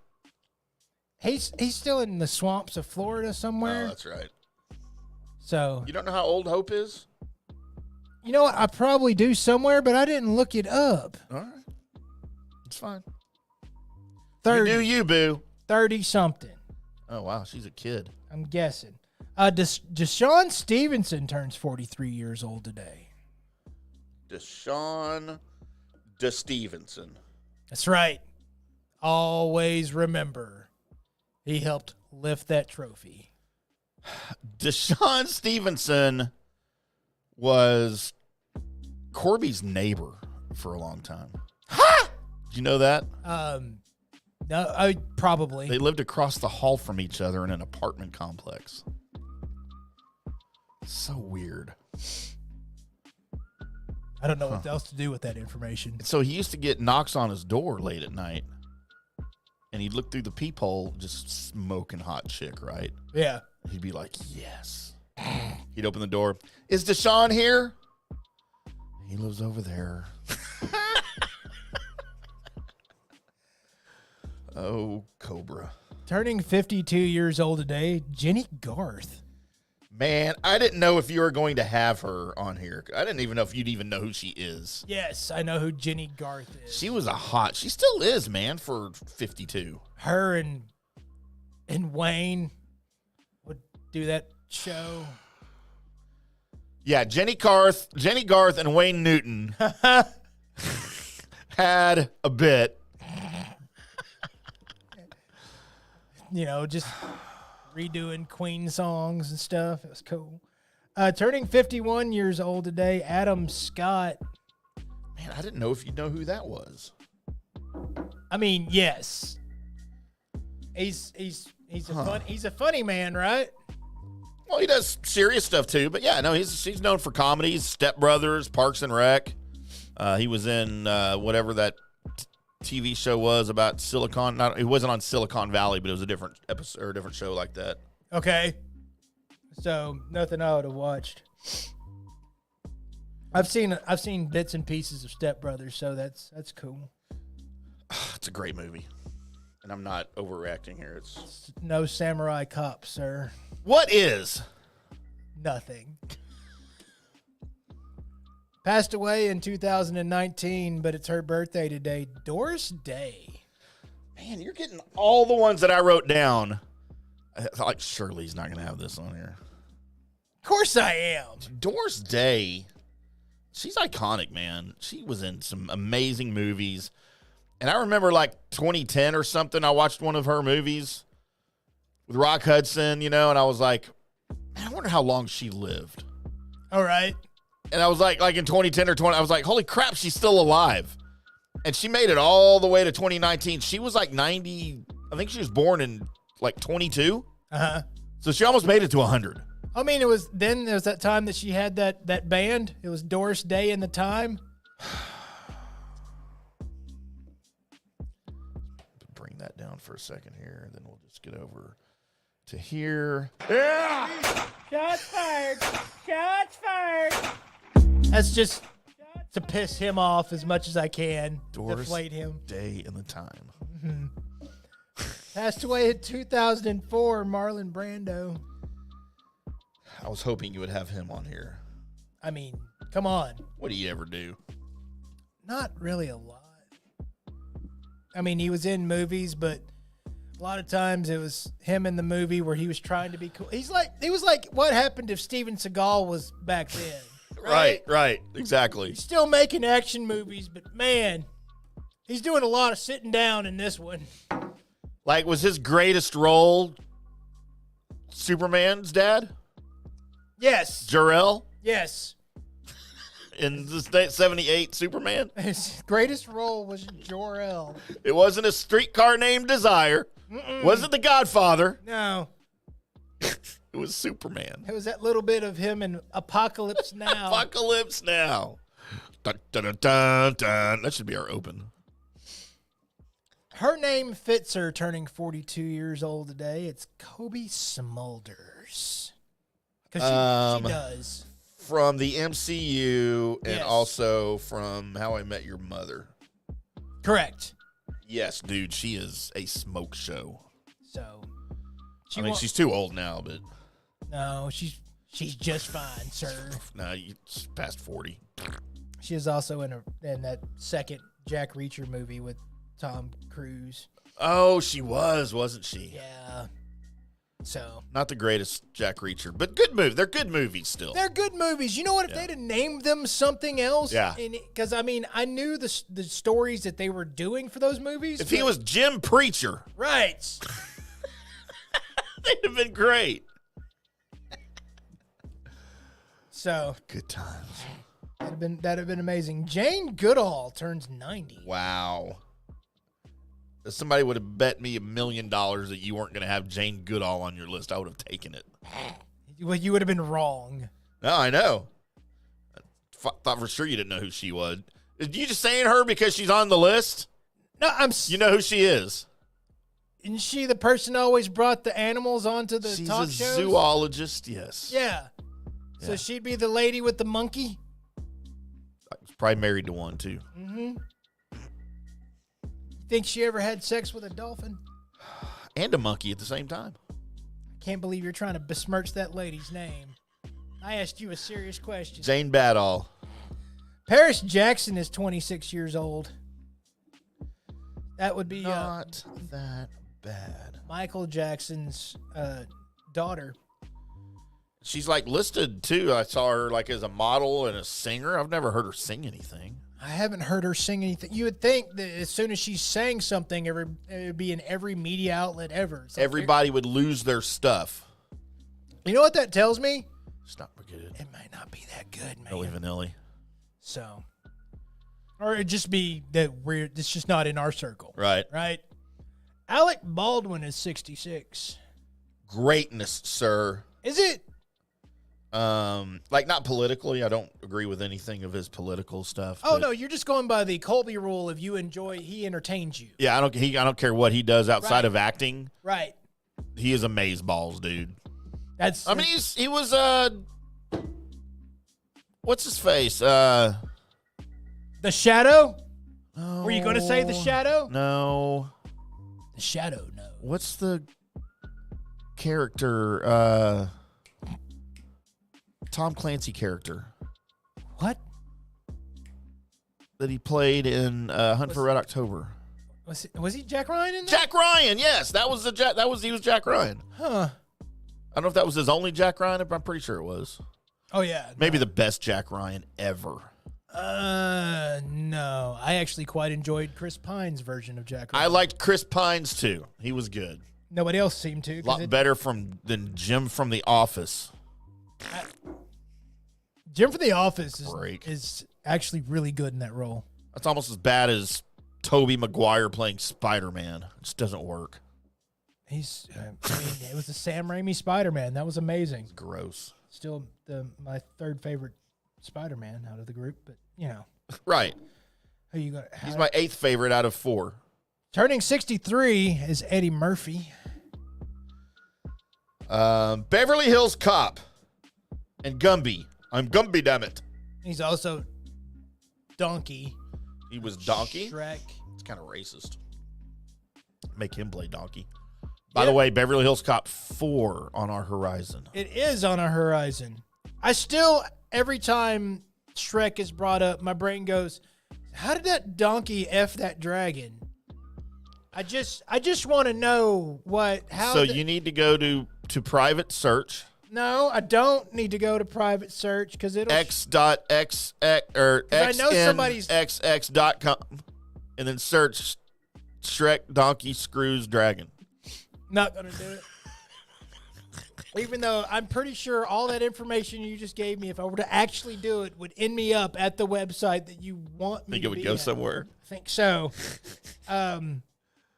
He's still in the swamps of Florida somewhere. Oh, that's right. So, You don't know how old Hope is? you know what? I probably do somewhere, but I didn't look it up. All right. It's fine. 30, You do you, boo. 30 something, Oh, wow. She's a kid. I'm guessing. Deshaun Stevenson turns 43 years old today. Deshaun Stevenson. That's right. Always remember, he helped lift that trophy. Deshaun Stevenson was Corby's neighbor for a long time. Ha! Did you know that? No, I probably. They lived across the hall from each other in an apartment complex. So weird. I don't know what else to do with that information. So he used to get knocks on his door late at night, and he'd look through the peephole, just smoking hot chick, right? Yeah. He'd be like, yes. He'd open the door. Is Deshaun here? He lives over there. Oh, Cobra. Turning 52 years old today, Jenny Garth. Man, I didn't know if you were going to have her on here. I didn't even know if you'd even know who she is. Yes, I know who Jenny Garth is. She was she still is, man, for 52. Her and Wayne would do that show. Yeah, Jenny Garth and Wayne Newton had a bit. You know, just redoing Queen songs and stuff. It was cool. Turning 51 years old today, Adam Scott. Man, I didn't know if you know who that was. I mean, yes. He's a funny man, right? Well, he does serious stuff too, but yeah, no, he's known for comedies, Step Brothers, Parks and Rec. He was in whatever that TV show was about Silicon. It wasn't on Silicon Valley, but it was a different episode or a different show like that. Okay. So nothing I would have watched. I've seen bits and pieces of Step Brothers, so that's cool. It's a great movie, and I'm not overreacting here. It's No Samurai Cop, sir. what is? Nothing. Passed away in 2019, but it's her birthday today. Doris Day. Man, you're getting all the ones that I wrote down. I thought, like, Shirley's not going to have this on here. Of course I am. Doris Day, she's iconic, man. She was in some amazing movies. And I remember, like, 2010 or something, I watched one of her movies with Rock Hudson, you know, and I was like, man, I wonder how long she lived. All right. And I was like in 2010 or 20, I was like, holy crap, she's still alive. And she made it all the way to 2019. She was like 90. I think she was born in like 22. Uh-huh. So she almost made it to 100. I mean, there was that time that she had that band. It was Doris Day and the Time. Bring that down for a second here, and then we'll just get over to here. Shots fired. Shots fired. That's just to piss him off as much as I can, Doris deflate him. Day and the time. Passed away in 2004, Marlon Brando. I was hoping you would have him on here. I mean, come on. What do you ever do? Not really a lot. I mean, he was in movies, but a lot of times it was him in the movie where he was trying to be cool. He was like what happened if Steven Seagal was back then. Right. Exactly. He's still making action movies, but man, he's doing a lot of sitting down in this one. Like, was his greatest role Superman's dad? Yes. Jor-El? Yes. In the 78 Superman? His greatest role was Jor-El. It wasn't A Streetcar Named Desire. Wasn't The Godfather. No. It was Superman. It was that little bit of him in Apocalypse Now. Apocalypse Now. Dun, dun, dun, dun, dun. That should be our open. Her name fits her turning 42 years old today. It's Kobe Smulders. Because she does. From the MCU and Yes. also from How I Met Your Mother. Correct. Yes, dude, she is a smoke show. So, she's too old now, but no, she's just fine, sir. no, it's past 40. She is also in that second Jack Reacher movie with Tom Cruise. Oh, she wasn't she? Yeah. So Not the greatest Jack Reacher, but good movie. They're good movies still. they're good movies. You know what? If they'd have named them something else, Yeah. Because I mean, I knew the stories that they were doing for those movies. If he was Jim Preacher, right, they'd have been great. so Good times. that'd have been amazing. Jane Goodall turns 90. Wow. If somebody would have bet me $1 million that you weren't going to have Jane Goodall on your list, I would have taken it. Well, you would have been wrong. No, I know. Thought for sure you didn't know who she was. Did you just saying her because she's on the list? No, You know who she is. Isn't she the person who always brought the animals onto the She's talk a shows? zoologist, yes. Yeah. So she'd be the lady with the monkey? Probably married to one, too. Mm-hmm. Think she ever had sex with a dolphin? And a monkey at the same time. Can't believe you're trying to besmirch that lady's name. I asked you a serious question. Jane Badall. Paris Jackson is 26 years old. That would be Not that bad. Michael Jackson's daughter. She's like listed too. I saw her like as a model and a singer. I've never heard her sing anything. I haven't heard her sing anything. You would think that as soon as she sang something, it would be in every media outlet ever. It's like, Everybody would lose their stuff. you know what that tells me? It's not good. It might not be that good, man. Milli Vanilli. So, or it'd just be that it's just not in our circle. Right. Right. Alec Baldwin is 66. Greatness, sir. Is it? Like not politically. I don't agree with anything of his political stuff. Oh, but no, you're just going by the Colby rule. If you enjoy, he entertains you. Yeah, I don't care what he does outside Right. of acting. Right. He is amazeballs, dude. That's. I mean, he was what's his face? The Shadow? No, Were you going to say The Shadow? No. The Shadow, no. What's the character? Tom Clancy character What? that he played in Hunt for Red October. Was he Jack Ryan in that? Jack Ryan, yes, he was Jack Ryan. Huh. I don't know if that was his only Jack Ryan, but I'm pretty sure it was. Oh, yeah. Maybe the best Jack Ryan ever. No. I actually quite enjoyed Chris Pine's version of Jack Ryan. I liked Chris Pines too. He was good. Nobody else seemed to. A lot better than Jim from The Office. Jim from The Office Break. is actually really good in that role. That's almost as bad as Tobey Maguire playing Spider-Man. It just doesn't work. I mean, it was the Sam Raimi Spider-Man. That was amazing. Gross. Still my third favorite Spider-Man out of the group, but you know. Right. Who you got? He's my 8th favorite out of 4. Turning 63 is Eddie Murphy. Beverly Hills Cop and Gumby. I'm Gumby, damn it. He's also Donkey. He was Donkey? Shrek. It's kind of racist. Make him play Donkey. By the way, Beverly Hills Cop 4 on our horizon. It is on our horizon. I still, every time Shrek is brought up, my brain goes, how did that donkey F that dragon? I just want to know how. So you need to go to private search. No, I don't need to go to private search because it'll x.xx or xnxx.com and then search Shrek Donkey Screws Dragon. Not gonna do it. Even though I'm pretty sure all that information you just gave me, if I were to actually do it, would end me up at the website that you want me Think to it would be go at. somewhere? I think so.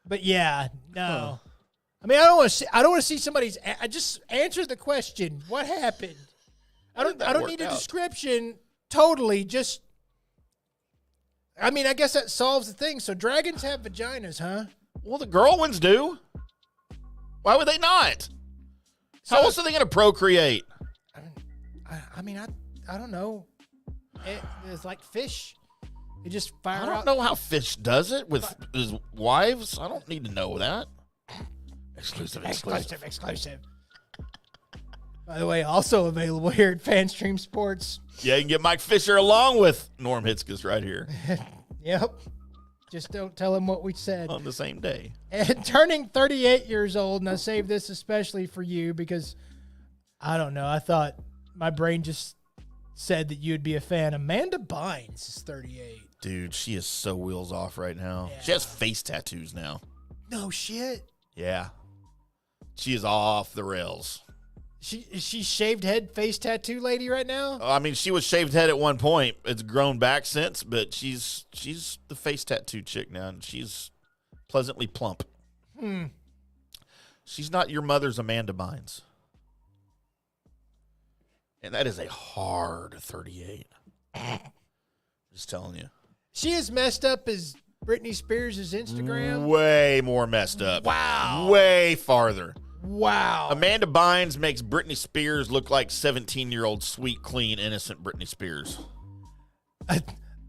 But yeah, no. I mean, I don't want to see somebody's. I just answered the question. What happened? I don't need a description. Totally. Just. I mean, I guess that solves the thing. So dragons have vaginas, huh? Well, the girl ones do. Why would they not? How else are they going to procreate? I mean, I don't know. It's like fish. They just fire out. I don't know how fish does it with his wives. I don't need to know that. Exclusive. By the way, also available here at FanStream Sports. Yeah, you can get Mike Fisher along with Norm Hitzges right here Yep. Just don't tell him what we said. on the same day. And turning 38 years old, and I saved this especially for you because, I don't know, I thought my brain just said that you'd be a fan. Amanda Bynes is 38. Dude, she is so wheels off right now. Yeah. She has face tattoos now. No shit. Yeah. She is off the rails. Is she shaved head face tattoo lady right now? I mean, she was shaved head at one point. It's grown back since, but she's the face tattoo chick now, and she's pleasantly plump. She's not your mother's Amanda Bynes. And that is a hard 38. Just telling you. She is messed up as Britney Spears' Instagram. Way more messed up. Wow. Way farther. Wow. Amanda Bynes makes Britney Spears look like 17-year-old sweet, clean, innocent Britney Spears.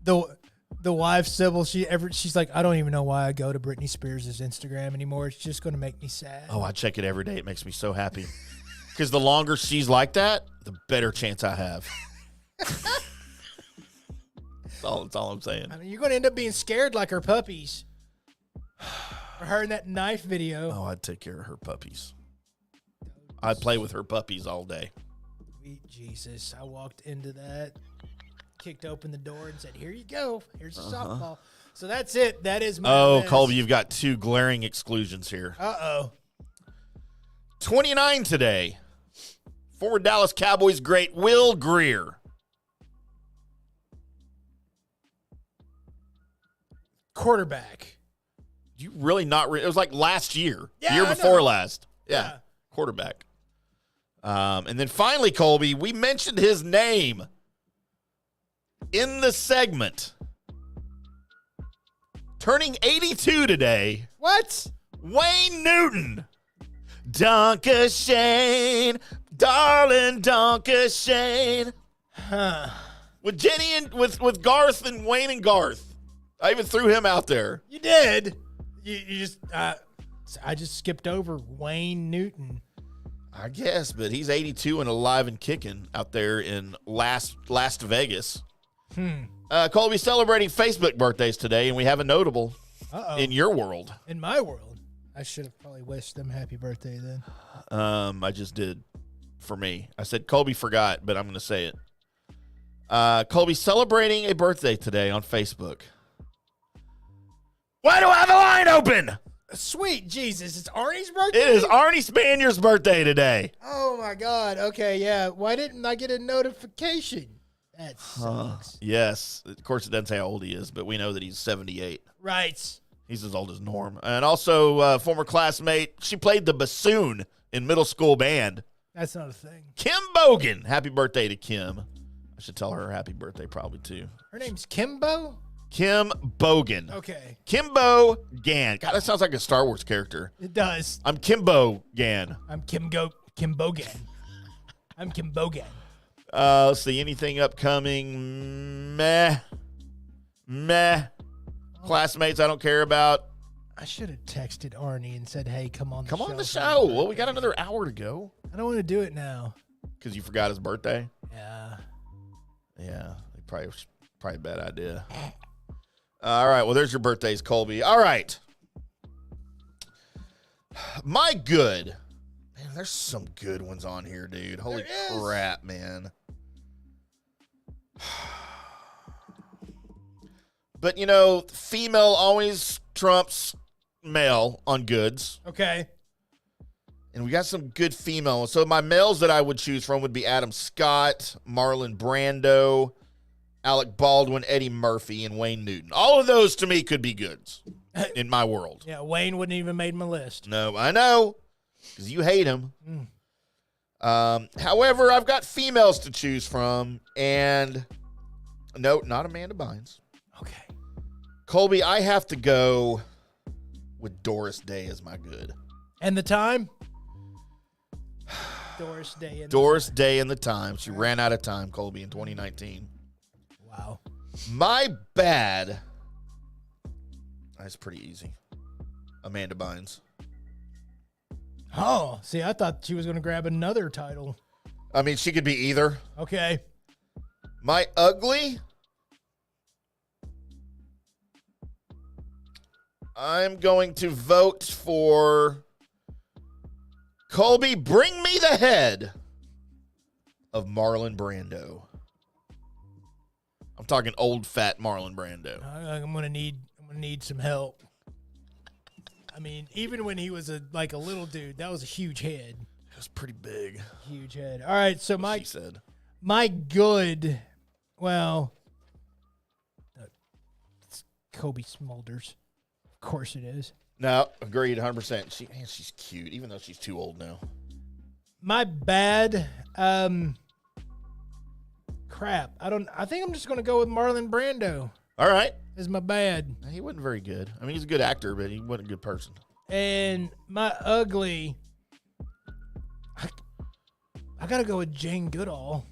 The wife, Sybil, she's like, I don't even know why I go to Britney Spears' Instagram anymore. It's just going to make me sad. Oh, I check it every day. It makes me so happy. Because the longer she's like that, the better chance I have. That's all I'm saying. I mean, you're going to end up being scared like her puppies. Or her in that knife video. Oh, I'd take care of her puppies. I'd play with her puppies all day. Sweet Jesus. I walked into that, kicked open the door, and said, here you go. Here's a softball. So that's it. That is my list. Colby, you've got two glaring exclusions here. Uh-oh. 29 today. Former Dallas Cowboys great Will Greer. Quarterback. You really not? It was like last year. Yeah, year I before know. last. Yeah. Yeah. Quarterback. And then finally, Colby, we mentioned his name in the segment. Turning 82 today, What? Wayne Newton. Donka Shane, darling Donka Shane. Huh. With Jenny and with Garth and Wayne and Garth. I even threw him out there. You did. You just, I just skipped over Wayne Newton. I guess, but he's 82 and alive and kicking out there in Las Vegas. Colby celebrating Facebook birthdays today, and we have a notable in your world. In my world. I should have probably wished them happy birthday then. I just did for me. I said Colby forgot, but I'm going to say it. Colby celebrating a birthday today on Facebook. Why do I have a line open? Sweet Jesus. It's Arnie's birthday? It is Arnie Spanier's birthday today. Oh, my God. Okay, yeah. Why didn't I get a notification? That sucks. Yes. Of course, it doesn't say how old he is, but we know that he's 78. Right. He's as old as Norm. And also, former classmate, she played the bassoon in middle school band. That's not a thing. Kim Bogan. Happy birthday to Kim. I should tell her happy birthday probably, too. Her name's Kimbo? Kim Bogan. Okay. Kimbo Gan. God, that sounds like a Star Wars character. It does. I'm Kimbo Gan. I'm Kimbogan. I'm Kimbogan. Let's see. Anything upcoming? Meh. Meh. Classmates I don't care about. I should have texted Arnie and said, hey, come on the show. Come on the show. Well, we got another hour to go. I don't want to do it now. Because you forgot his birthday? Yeah. Yeah. Probably a bad idea. All right. Well, there's your birthdays, Colby. All right. My good. Man, there's some good ones on here, dude. Holy crap, man. But, you know, female always trumps male on goods. Okay. And we got some good female. So my males that I would choose from would be Adam Scott, Marlon Brando, Alec Baldwin, Eddie Murphy, and Wayne Newton. All of those to me could be goods in my world. Yeah, Wayne wouldn't even made my list. No, I know, because you hate him. However, I've got females to choose from, and no, not Amanda Bynes. Okay. Colby, I have to go with Doris Day as my good. And the time? Doris Day. Doris Day and the time. She ran out of time, Colby, in 2019. Wow. My bad. That's pretty easy. Amanda Bynes. Oh, see, I thought she was going to grab another title. I mean, she could be either. Okay. My ugly. I'm going to vote for Colby. Bring me the head of Marlon Brando. I'm talking old fat Marlon Brando. I'm gonna need some help. I mean, even when he was a little dude, that was a huge head. It was pretty big. Huge head. All right, so She said. my good, well, it's Kobe Smulders. Of course it is. No, agreed 100%. She's cute, even though she's too old now. My bad, crap. I think I'm just gonna go with Marlon Brando. All right. Is my bad. He wasn't very good. I mean, he's a good actor, but he wasn't a good person. And my ugly, I gotta go with Jane Goodall.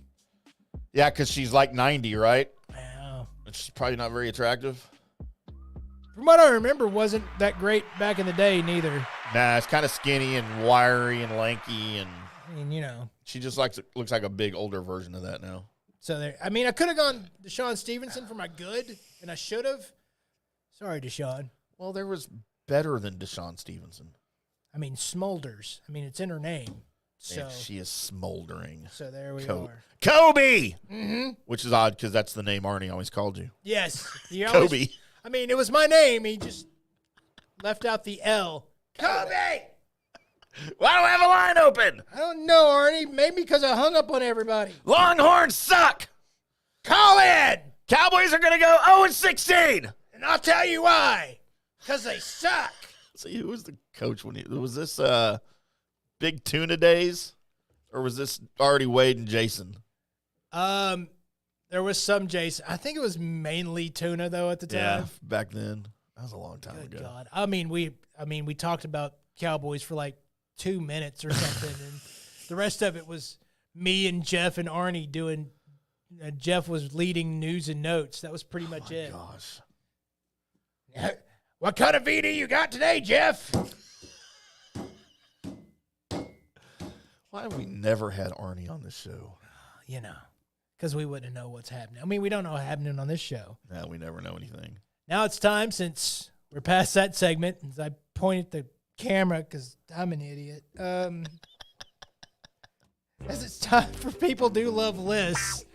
Yeah, because she's like 90, right? Wow. And she's probably not very attractive. From what I remember, wasn't that great back in the day, neither. Nah, it's kind of skinny and wiry and lanky, and I mean, you know. she just looks like a big older version of that now. So there. I mean, I could have gone Deshaun Stevenson for my good, and I should have. Sorry, Deshaun. Well, there was better than Deshaun Stevenson. I mean, Smulders. I mean, it's in her name. So And she is smoldering. So there we are. Kobe! Mm-hmm. Which is odd because that's the name Arnie always called you. Yes. Kobe. I mean, it was my name. He just left out the L. Kobe! Why do I have a line open? I don't know, Arnie. Maybe because I hung up on everybody. Longhorns suck! Call in! Cowboys are going to go 0-16! And I'll tell you why. Because they suck. See, who was the coach when was this Big Tuna Days? Or was this already Wade and Jason? There was some Jason. I think it was mainly tuna though at the time. Yeah, back then. That was a long time Good ago. God. I mean, we talked about Cowboys for like 2 minutes or something, and the rest of it was me and Jeff and Arnie doing. Jeff was leading news and notes. That was pretty much it. Gosh. What kind of VD you got today, Jeff? Why have we never had Arnie on the show? You know, because we wouldn't know what's happening. I mean, we don't know what's happening on this show. No, we never know anything. Now it's time, since we're past that segment, as I point at the camera because I'm an idiot. As it's time for People Do Love Lists.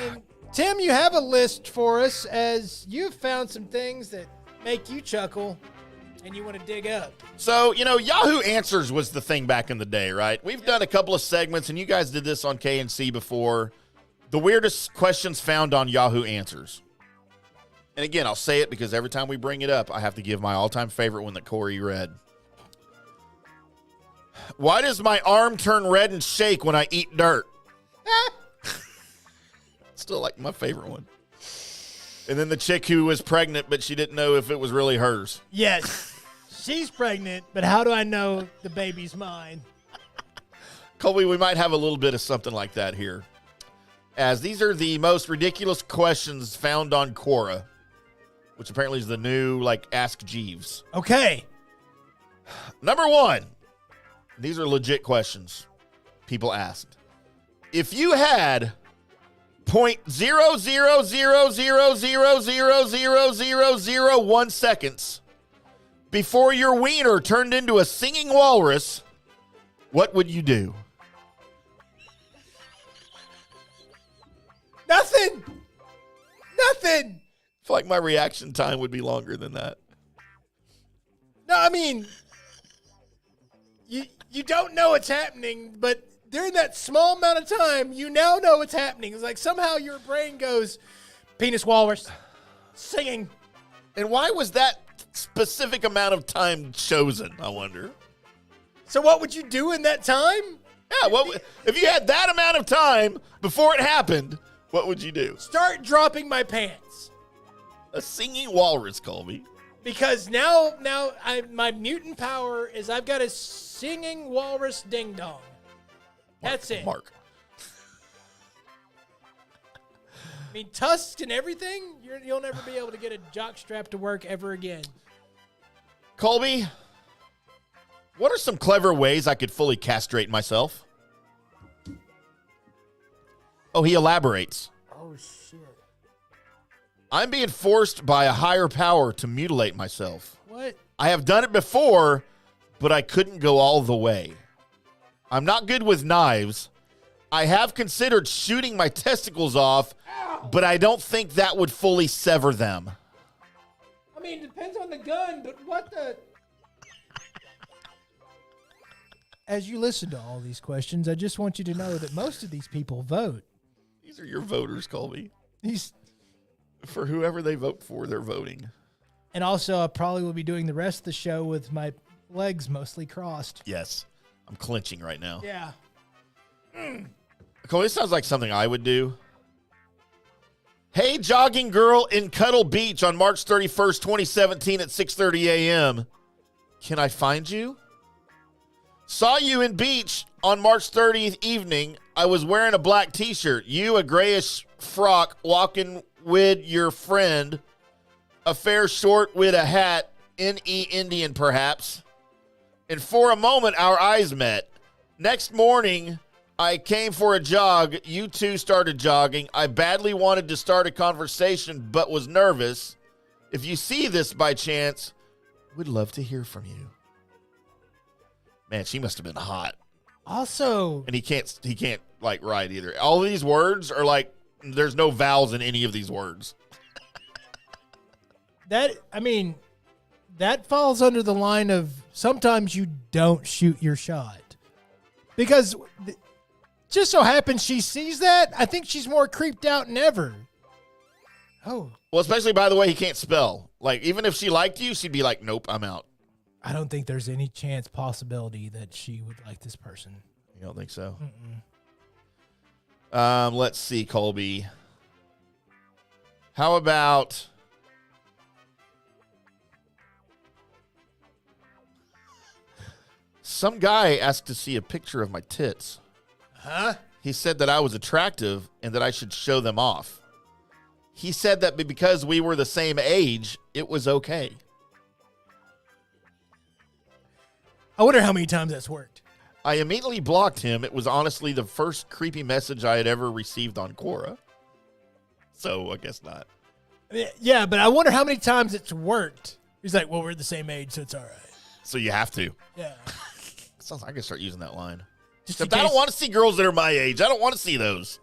And Tim, you have a list for us, as you've found some things that make you chuckle and you want to dig up. So, you know, Yahoo Answers was the thing back in the day, right? We've done a couple of segments, and you guys did this on KNC before. The weirdest questions found on Yahoo Answers. And again, I'll say it because every time we bring it up, I have to give my all-time favorite one that Corey read. Why does my arm turn red and shake when I eat dirt? Still like my favorite one. And then the chick who was pregnant, but she didn't know if it was really hers. Yes, she's pregnant, but how do I know the baby's mine? Colby, we might have a little bit of something like that here. as these are the most ridiculous questions found on Quora, which apparently is the new, like, Ask Jeeves. Okay. Number 1. These are legit questions people asked. If you had 0.00000000001 seconds before your wiener turned into a singing walrus, what would you do? Nothing. I feel like my reaction time would be longer than that. No, I mean, you don't know what's happening, but during that small amount of time, you now know what's happening. It's like somehow your brain goes, penis walrus, singing. And why was that specific amount of time chosen, I wonder? So what would you do in that time? Yeah, if you had that amount of time before it happened, what would you do? Start dropping my pants. A singing walrus, Colby. Because now my mutant power is I've got a singing walrus ding dong. That's it. Mark. I mean, tusks and everything, you'll never be able to get a jock strap to work ever again. Colby, what are some clever ways I could fully castrate myself? Oh, he elaborates. Oh, shit. I'm being forced by a higher power to mutilate myself. What? I have done it before, but I couldn't go all the way. I'm not good with knives. I have considered shooting my testicles off, but I don't think that would fully sever them. I mean, it depends on the gun, but what the... As you listen to all these questions, I just want you to know that most of these people vote. These are your voters, Colby. These... For whoever they vote for, they're voting. And also, I probably will be doing the rest of the show with my legs mostly crossed. Yes. I'm clenching right now. Yeah. Colby, this sounds like something I would do. Hey, jogging girl in Cuddle Beach on March 31st, 2017 at 6:30 a.m. Can I find you? Saw you in Beach on March 30th evening. I was wearing a black t-shirt. You a grayish frock walking with your friend. A fair short with a hat. N.E. Indian, perhaps. And for a moment, our eyes met. Next morning, I came for a jog. You two started jogging. I badly wanted to start a conversation, but was nervous. If you see this by chance, would love to hear from you. Man, she must have been hot. Also, And he can't like write either. All of these words are like, there's no vowels in any of these words. that falls under the line of sometimes you don't shoot your shot. Because just so happens she sees that, I think she's more creeped out than ever. Oh. Well, especially, by the way, he can't spell. Like, even if she liked you, she'd be like, nope, I'm out. I don't think there's any possibility that she would like this person. You don't think so? Mm-mm. Let's see, Colby. How about... Some guy asked to see a picture of my tits. Huh? He said that I was attractive and that I should show them off. He said that because we were the same age, it was okay. I wonder how many times that's worked. I immediately blocked him. It was honestly the first creepy message I had ever received on Quora. So I guess not. Yeah, but I wonder how many times it's worked. He's like, well, we're the same age, so it's all right. So you have to. Yeah. Sounds like I can start using that line. Just Except I don't want to see girls that are my age. I don't want to see those.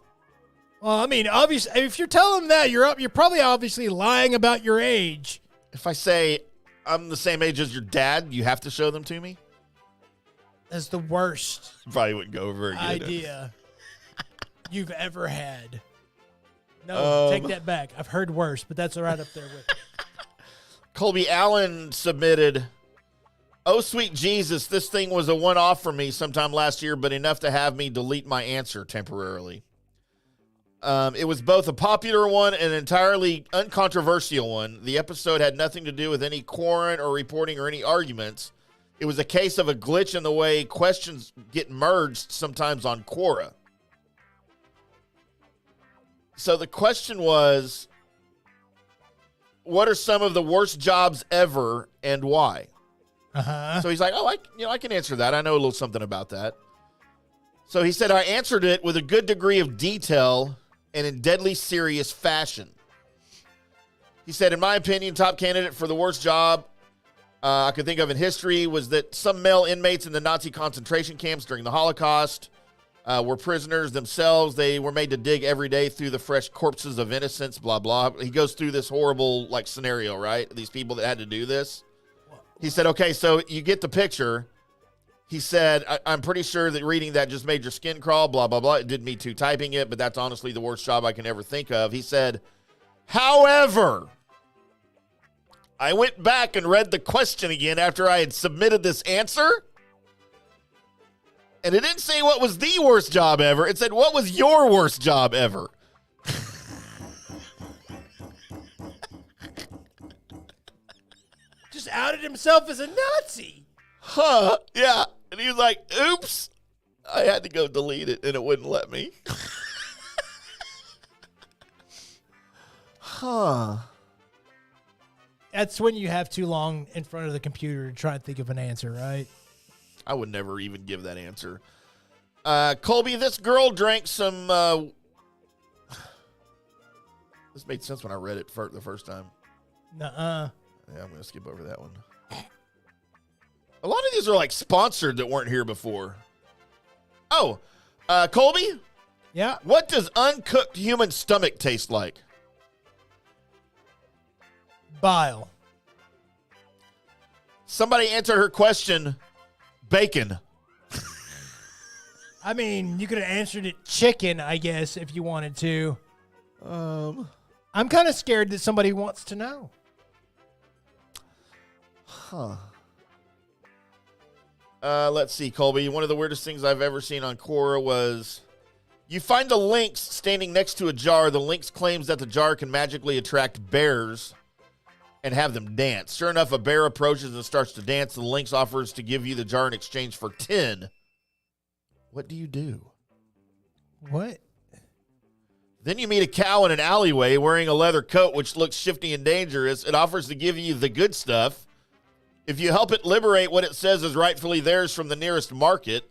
Well, I mean, obviously, if you're telling them that, you're probably obviously lying about your age. If I say I'm the same age as your dad, you have to show them to me? That's the worst Probably wouldn't go very good. idea you've ever had. No, take that back. I've heard worse, but that's right up there with it. Colby Allen submitted, oh, sweet Jesus, this thing was a one-off for me sometime last year, but enough to have me delete my answer temporarily. It was both a popular one and an entirely uncontroversial one. The episode had nothing to do with any Quora or reporting or any arguments. It was a case of a glitch in the way questions get merged sometimes on Quora. So the question was, what are some of the worst jobs ever and why? So he's like, I can answer that. I know a little something about that. So he said, I answered it with a good degree of detail and in deadly serious fashion. He said, in my opinion, top candidate for the worst job I could think of in history was that some male inmates in the Nazi concentration camps during the Holocaust were prisoners themselves. They were made to dig every day through the fresh corpses of innocents, blah, blah. He goes through this horrible scenario, right? These people that had to do this. He said, okay, so you get the picture. He said, I'm pretty sure that reading that just made your skin crawl, blah, blah, blah. It did me too typing it, but that's honestly the worst job I can ever think of. He said, however, I went back and read the question again after I had submitted this answer. And it didn't say what was the worst job ever. It said, what was your worst job ever? Just outed himself as a Nazi. Huh, yeah. And he was like, oops. I had to go delete it, and it wouldn't let me. Huh. That's when you have too long in front of the computer to try and think of an answer, right? I would never even give that answer. Colby, this girl drank some... This made sense when I read it the first time. Nuh-uh. Yeah, I'm going to skip over that one. A lot of these are sponsored that weren't here before. Oh, Colby? Yeah? What does uncooked human stomach taste like? Bile. Somebody answered her question, bacon. I mean, you could have answered it chicken, I guess, if you wanted to. I'm kind of scared that somebody wants to know. Huh. Let's see, Colby. One of the weirdest things I've ever seen on Quora was you find a lynx standing next to a jar. The lynx claims that the jar can magically attract bears and have them dance. Sure enough, a bear approaches and starts to dance. The lynx offers to give you the jar in exchange for 10. What do you do? What? Then you meet a cow in an alleyway wearing a leather coat, which looks shifty and dangerous. It offers to give you the good stuff. If you help it liberate what it says is rightfully theirs from the nearest market,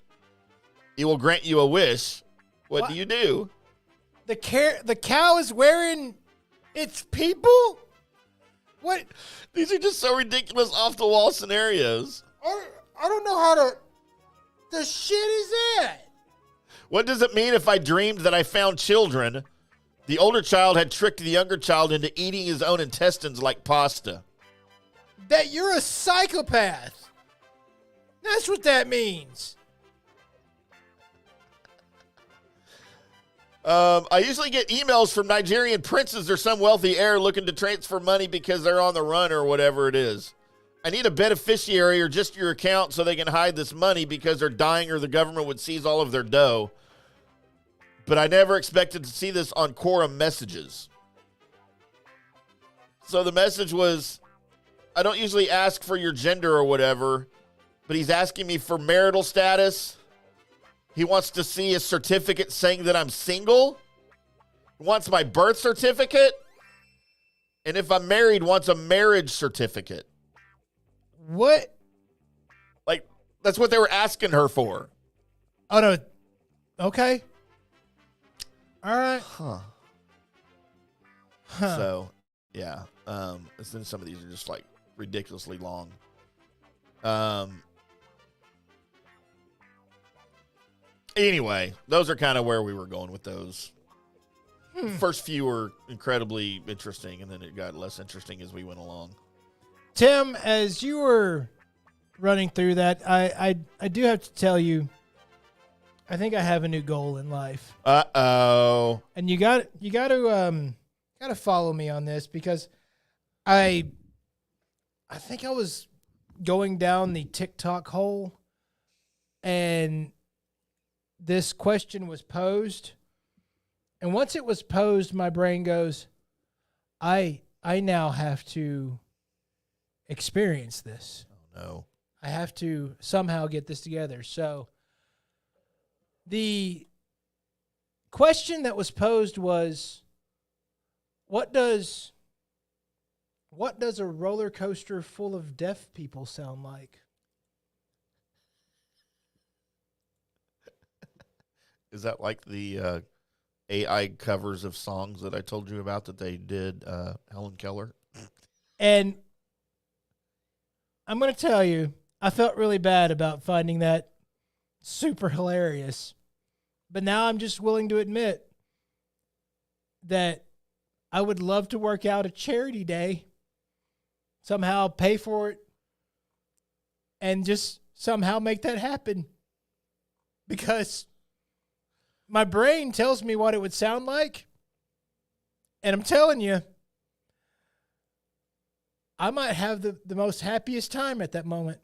it will grant you a wish. What do you do? The cow is wearing its people? What? These are just so ridiculous, off-the-wall scenarios. I don't know how to... The shit is that? What does it mean if I dreamed that I found children? The older child had tricked the younger child into eating his own intestines like pasta. That you're a psychopath. That's what that means. I usually get emails from Nigerian princes or some wealthy heir looking to transfer money because they're on the run or whatever it is. I need a beneficiary or just your account so they can hide this money because they're dying or the government would seize all of their dough. But I never expected to see this on Quora messages. So the message was, I don't usually ask for your gender or whatever, but he's asking me for marital status. He wants to see a certificate saying that I'm single. He wants my birth certificate. And if I'm married, wants a marriage certificate. What? That's what they were asking her for. Oh, no. Okay. All right. Huh. So, yeah. Then some of these are just ridiculously long. Anyway, those are kind of where we were going with those. First few were incredibly interesting, and then it got less interesting as we went along. Tim, as you were running through that, I do have to tell you, I think I have a new goal in life. Uh-oh. And you got to follow me on this because I think I was going down the TikTok hole and this question was posed. And once it was posed, my brain goes, I now have to experience this. Oh, no. I have to somehow get this together. So the question that was posed was, What does a roller coaster full of deaf people sound like? Is that like the AI covers of songs that I told you about that they did, Helen Keller? And I'm going to tell you, I felt really bad about finding that super hilarious. But now I'm just willing to admit that I would love to work out a charity day, somehow pay for it, and just somehow make that happen. Because my brain tells me what it would sound like, and I'm telling you, I might have the most happiest time at that moment.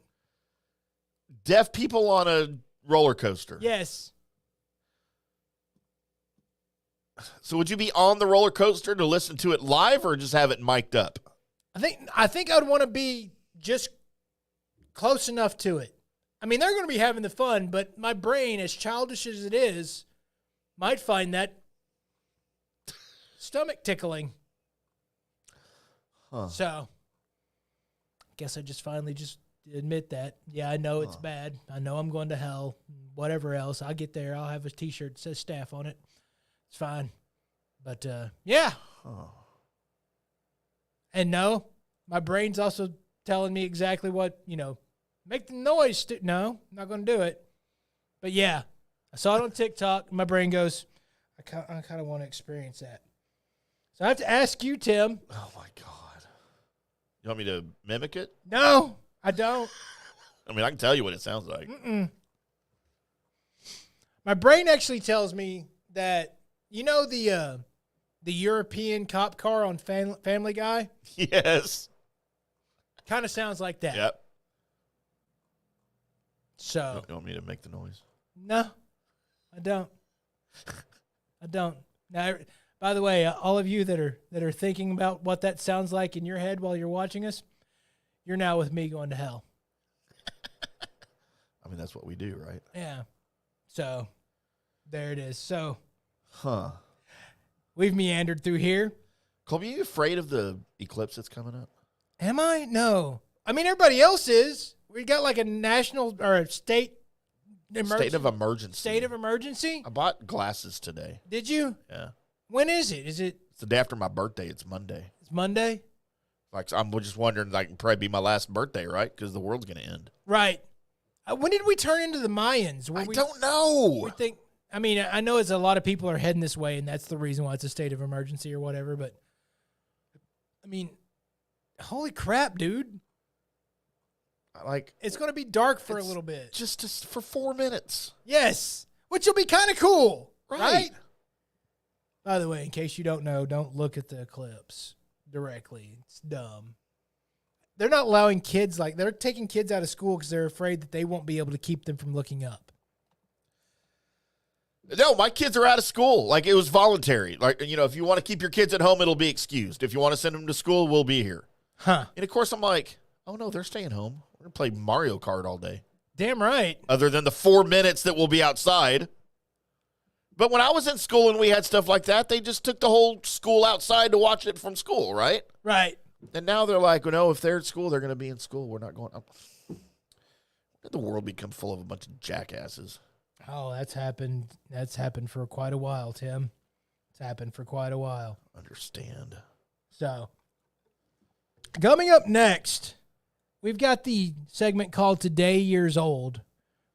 Deaf people on a roller coaster. Yes. So would you be on the roller coaster to listen to it live or just have it mic'd up? I think I'd want to be just close enough to it. I mean, they're going to be having the fun, but my brain, as childish as it is, might find that stomach tickling. Huh. So, I guess I just finally just admit that. Yeah, I know it's bad. I know I'm going to hell. Whatever else. I'll get there. I'll have a T-shirt that says staff on it. It's fine. But, yeah. Huh. And no, my brain's also telling me exactly what, make the noise. No, I'm not going to do it. But, yeah, I saw it on TikTok. And my brain goes, I kind of want to experience that. So I have to ask you, Tim. Oh, my God. You want me to mimic it? No, I don't. I mean, I can tell you what it sounds like. My brain actually tells me that, the European cop car on Family Guy? Yes. Kind of sounds like that. Yep. So. You want me to make the noise? No, I don't. I don't. Now, by the way, all of you that are thinking about what that sounds like in your head while you're watching us, you're now with me going to hell. I mean, that's what we do, right? Yeah. So, there it is. So, we've meandered through here. Colby, are you afraid of the eclipse that's coming up? Am I? No. I mean, everybody else is. We got like a national or a state State of emergency. State of emergency? I bought glasses today. Did you? Yeah. When is it? Is it? It's the day after my birthday. It's Monday. It's Monday? Like, I'm just wondering, like, probably be my last birthday, right? Because the world's going to end. Right. When did we turn into the Mayans? I don't know. We think. I mean, I know it's a lot of people are heading this way, and that's the reason why it's a state of emergency or whatever. But I mean, holy crap, dude! Like, it's going to be dark for a little bit, just for 4 minutes. Yes, which will be kind of cool, right? By the way, in case you don't know, don't look at the eclipse directly. It's dumb. They're not allowing kids, they're taking kids out of school because they're afraid that they won't be able to keep them from looking up. No, my kids are out of school. Like, it was voluntary. Like, if you want to keep your kids at home, it'll be excused. If you want to send them to school, we'll be here. Huh. And, of course, I'm like, oh, no, they're staying home. We're going to play Mario Kart all day. Damn right. Other than the 4 minutes that we'll be outside. But when I was in school and we had stuff like that, they just took the whole school outside to watch it from school, right? Right. And now they're like, no, if they're at school, they're going to be in school. We're not going up. Did the world become full of a bunch of jackasses? Oh, that's happened. That's happened for quite a while, Tim. It's happened for quite a while. Understand. So, coming up next, we've got the segment called Today Years Old,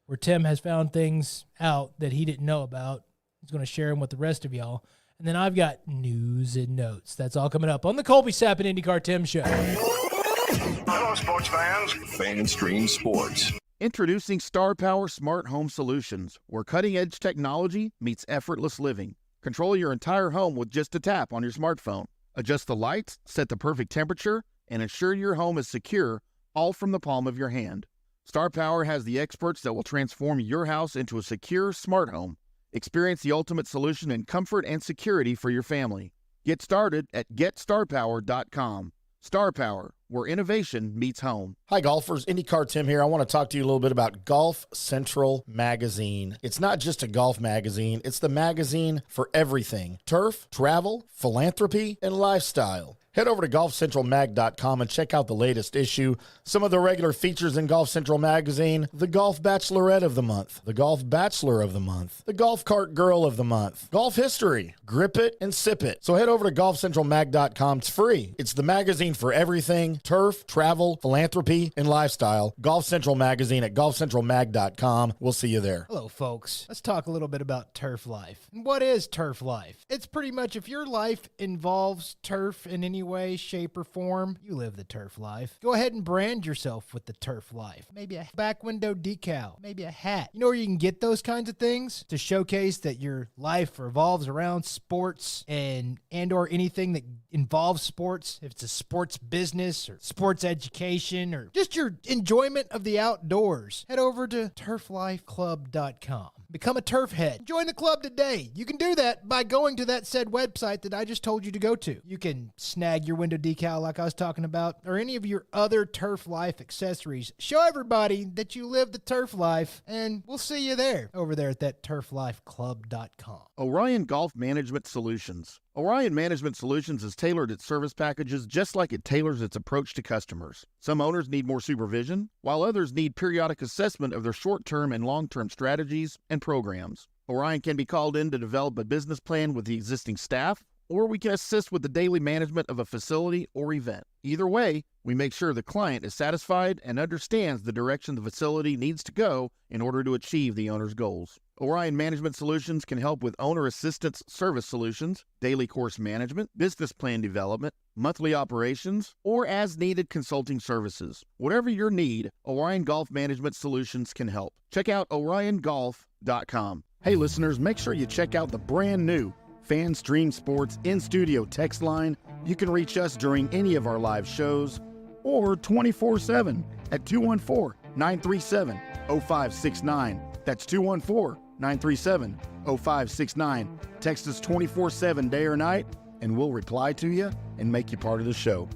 where Tim has found things out that he didn't know about. He's going to share them with the rest of y'all. And then I've got news and notes. That's all coming up on the Colby Sapp and IndyCar Tim Show. Hello, sports fans. FanStream Sports. Introducing Star Power Smart Home Solutions, where cutting-edge technology meets effortless living. Control your entire home with just a tap on your smartphone. Adjust the lights, set the perfect temperature, and ensure your home is secure, all from the palm of your hand. Star Power has the experts that will transform your house into a secure, smart home. Experience the ultimate solution in comfort and security for your family. Get started at GetStarPower.com. Star Power, where innovation meets home. Hi, golfers. IndyCar Tim here. I want to talk to you a little bit about Golf Central Magazine. It's not just a golf magazine. It's the magazine for everything: turf, travel, philanthropy, and lifestyle. Head over to golfcentralmag.com and check out the latest issue. Some of the regular features in Golf Central Magazine: the Golf Bachelorette of the Month, the Golf Bachelor of the Month, the Golf Cart Girl of the Month, Golf History, Grip It and Sip It. So head over to golfcentralmag.com. It's free. It's the magazine for everything: turf, travel, philanthropy, and lifestyle. Golf Central Magazine at golfcentralmag.com. We'll see you there. Hello, folks. Let's talk a little bit about turf life. And what is turf life? It's pretty much, if your life involves turf in any way, shape, or form, you live the turf life. Go ahead and brand yourself with the turf life. Maybe a back window decal, maybe a hat. You know where you can get those kinds of things to showcase that your life revolves around sports and or anything that involves sports. If it's a sports business or sports education or just your enjoyment of the outdoors, head over to turflifeclub.com. Become a turf head. Join the club today. You can do that by going to that said website that I just told you to go to. You can snag your window decal like I was talking about, or any of your other turf life accessories. Show everybody that you live the turf life, and we'll see you there over there at that turflifeclub.com. Orion Golf Management Solutions. Orion Management Solutions has tailored its service packages just like it tailors its approach to customers. Some owners need more supervision, while others need periodic assessment of their short-term and long-term strategies and programs. Orion can be called in to develop a business plan with the existing staff, or we can assist with the daily management of a facility or event. Either way, we make sure the client is satisfied and understands the direction the facility needs to go in order to achieve the owner's goals. Orion Management Solutions can help with owner assistance service solutions, daily course management, business plan development, monthly operations, or as-needed consulting services. Whatever your need, Orion Golf Management Solutions can help. Check out oriongolf.com. Hey listeners, make sure you check out the brand new FanStream Sports in-studio text line. You can reach us during any of our live shows or 24/7 at 214-937-0569. That's 214-937-0569. Text us 24/7 day or night, and we'll reply to you and make you part of the show.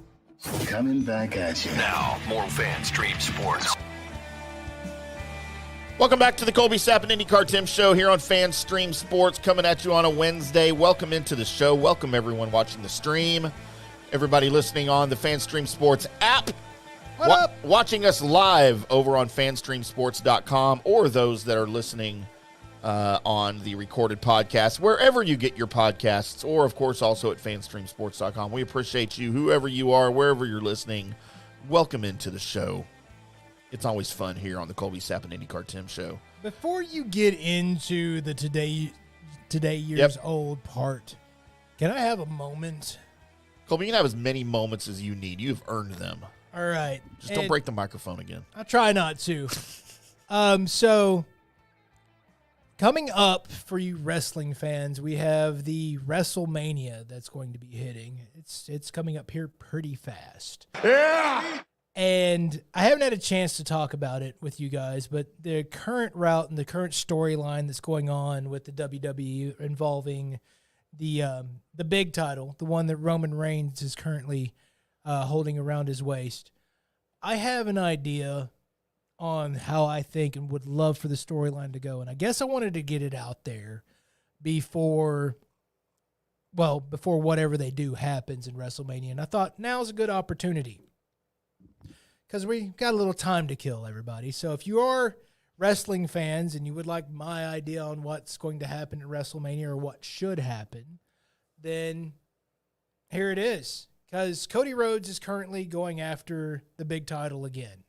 Coming back at you. Now, more FanStream Sports. Welcome back to the Colby Sapp and IndyCar Tim show here on FanStream Sports, coming at you on a Wednesday. Welcome into the show. Welcome everyone watching the stream, everybody listening on the FanStream Sports app, watching us live over on fanstreamsports.com, or those that are listening on the recorded podcast, wherever you get your podcasts, or of course also at fanstreamsports.com. We appreciate you, whoever you are, wherever you're listening. Welcome into the show. It's always fun here on the Colby Sapp and IndyCar Tim show. Before you get into the today years old part, can I have a moment? Colby, you can have as many moments as you need. You've earned them. All right. Just don't break the microphone again. I'll try not to. So coming up for you wrestling fans, we have the WrestleMania that's going to be hitting. It's coming up here pretty fast. Yeah! And I haven't had a chance to talk about it with you guys, but the current route and the current storyline that's going on with the WWE involving the big title, the one that Roman Reigns is currently holding around his waist. I have an idea on how I think and would love for the storyline to go, and I guess I wanted to get it out there before whatever they do happens in WrestleMania. And I thought now's a good opportunity, because we got a little time to kill, everybody. So if you are wrestling fans and you would like my idea on what's going to happen at WrestleMania or what should happen, then here it is. Because Cody Rhodes is currently going after the big title again,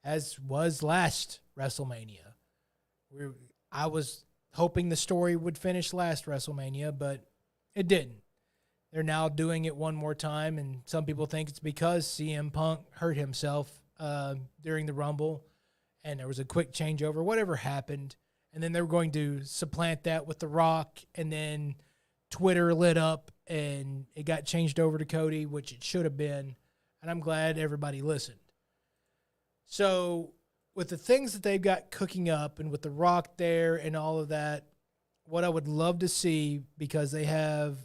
as was last WrestleMania. I was hoping the story would finish last WrestleMania, but it didn't. They're now doing it one more time, and some people think it's because CM Punk hurt himself during the Rumble, and there was a quick changeover, whatever happened, and then they were going to supplant that with The Rock, and then Twitter lit up, and it got changed over to Cody, which it should have been, and I'm glad everybody listened. So with the things that they've got cooking up, and with The Rock there and all of that, what I would love to see, because they have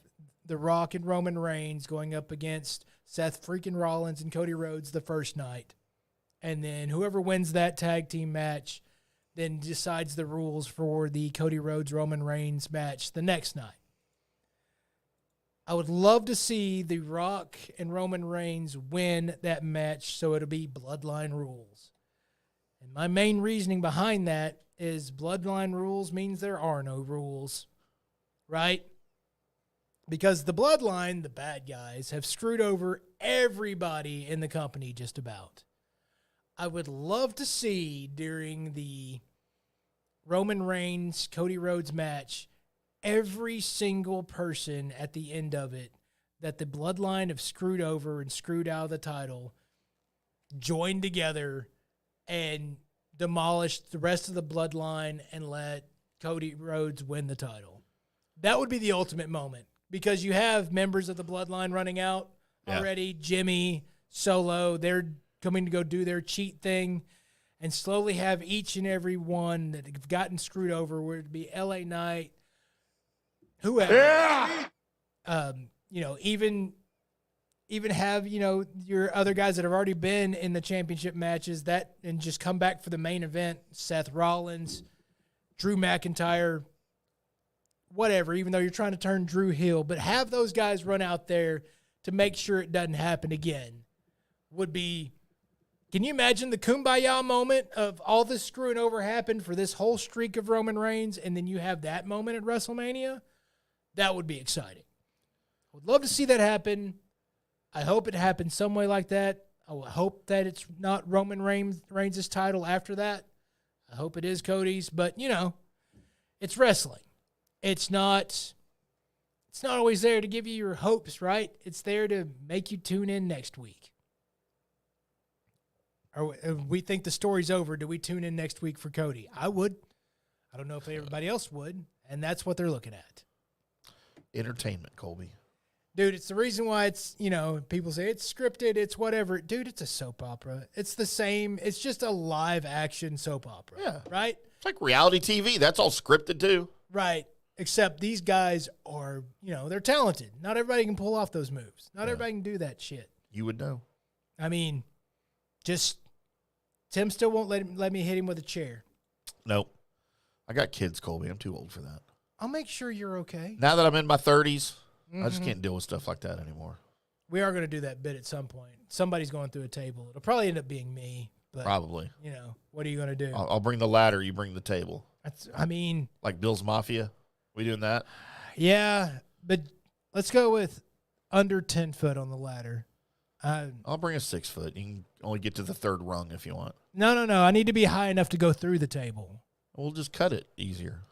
The Rock and Roman Reigns going up against Seth freaking Rollins and Cody Rhodes the first night. And then whoever wins that tag team match then decides the rules for the Cody Rhodes Roman Reigns match the next night. I would love to see The Rock and Roman Reigns win that match so it'll be Bloodline rules. And my main reasoning behind that is Bloodline rules means there are no rules, right? Because the Bloodline, the bad guys, have screwed over everybody in the company just about. I would love to see during the Roman Reigns Cody Rhodes match every single person at the end of it that the Bloodline have screwed over and screwed out of the title join together and demolish the rest of the Bloodline and let Cody Rhodes win the title. That would be the ultimate moment because you have members of the Bloodline running out already. Jimmy, Solo, they're coming to go do their cheat thing and slowly have each and every one that have gotten screwed over, whether it be LA Knight, whoever, even have, your other guys that have already been in the championship matches that and just come back for the main event, Seth Rollins, Drew McIntyre, whatever, even though you're trying to turn Drew heel, but have those guys run out there to make sure it doesn't happen again would be, can you imagine the kumbaya moment of all this screwing over happened for this whole streak of Roman Reigns and then you have that moment at WrestleMania? That would be exciting. I would love to see that happen. I hope it happens some way like that. I hope that it's not Roman Reigns' title after that. I hope it is Cody's, but, it's wrestling. It's not always there to give you your hopes, right? It's there to make you tune in next week. Or if we think the story's over, do we tune in next week for Cody? I would. I don't know if everybody else would, and that's what they're looking at. Entertainment, Colby. Dude, it's the reason why it's, people say it's scripted, it's whatever. Dude, it's a soap opera. It's the same. It's just a live action soap opera. Yeah. Right? It's like reality TV. That's all scripted too. Right. Except these guys are, they're talented. Not everybody can pull off those moves. Not everybody can do that shit. You would know. I mean, Tim still won't let me hit him with a chair. Nope. I got kids, Colby. I'm too old for that. I'll make sure you're okay. Now that I'm in my 30s, I just can't deal with stuff like that anymore. We are going to do that bit at some point. Somebody's going through a table. It'll probably end up being me. But, probably. What are you going to do? I'll bring the ladder. You bring the table. Like Bill's Mafia. We doing that? Yeah, but let's go with under 10 foot on the ladder. I'll bring a 6 foot. You can only get to the third rung if you want. No. I need to be high enough to go through the table. We'll just cut it easier.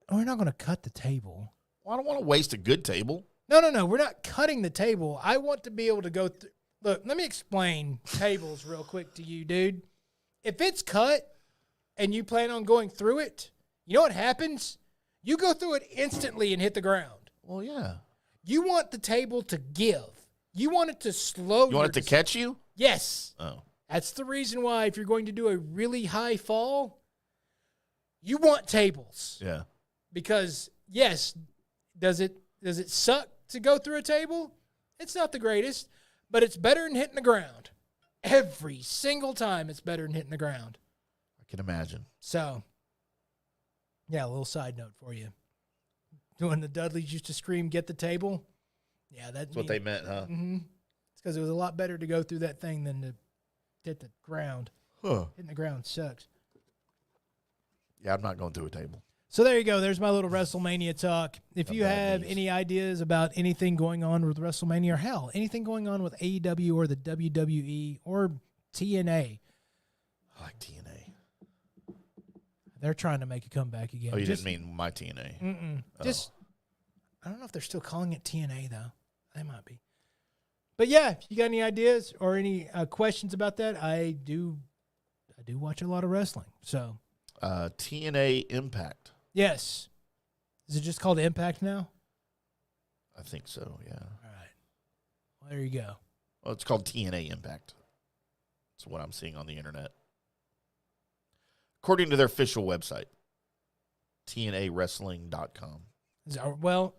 Oh, we're not going to cut the table. Well, I don't want to waste a good table. No. We're not cutting the table. I want to be able to go through. Look, let me explain tables real quick to you, dude. If it's cut and you plan on going through it, you know what happens? You go through it instantly and hit the ground. Well, yeah. You want the table to give. You want it to slow. You want it to catch you? Yes. Oh. That's the reason why if you're going to do a really high fall, you want tables. Yeah. Because, yes, does it suck to go through a table? It's not the greatest, but it's better than hitting the ground. Every single time it's better than hitting the ground. I can imagine. So, yeah, a little side note for you. When the Dudleys used to scream, "Get the table," yeah, that's what they meant, huh? Mm-hmm. It's because it was a lot better to go through that thing than to hit the ground. Huh. Hitting the ground sucks. Yeah, I'm not going through a table. So there you go. There's my little WrestleMania talk. If you have news. any ideas about anything going on with WrestleMania, or hell, anything going on with AEW or the WWE or TNA. I like TNA. They're trying to make a comeback again. Oh, you didn't mean my TNA. Mm-mm. Oh. I don't know if they're still calling it TNA, though. They might be. But yeah, if you got any ideas or any questions about that, I do watch a lot of wrestling. So TNA Impact. Yes. Is it just called Impact now? I think so, yeah. All right. Well, there you go. Well, it's called TNA Impact. That's what I'm seeing on the internet. According to their official website, TNAWrestling.com. Well,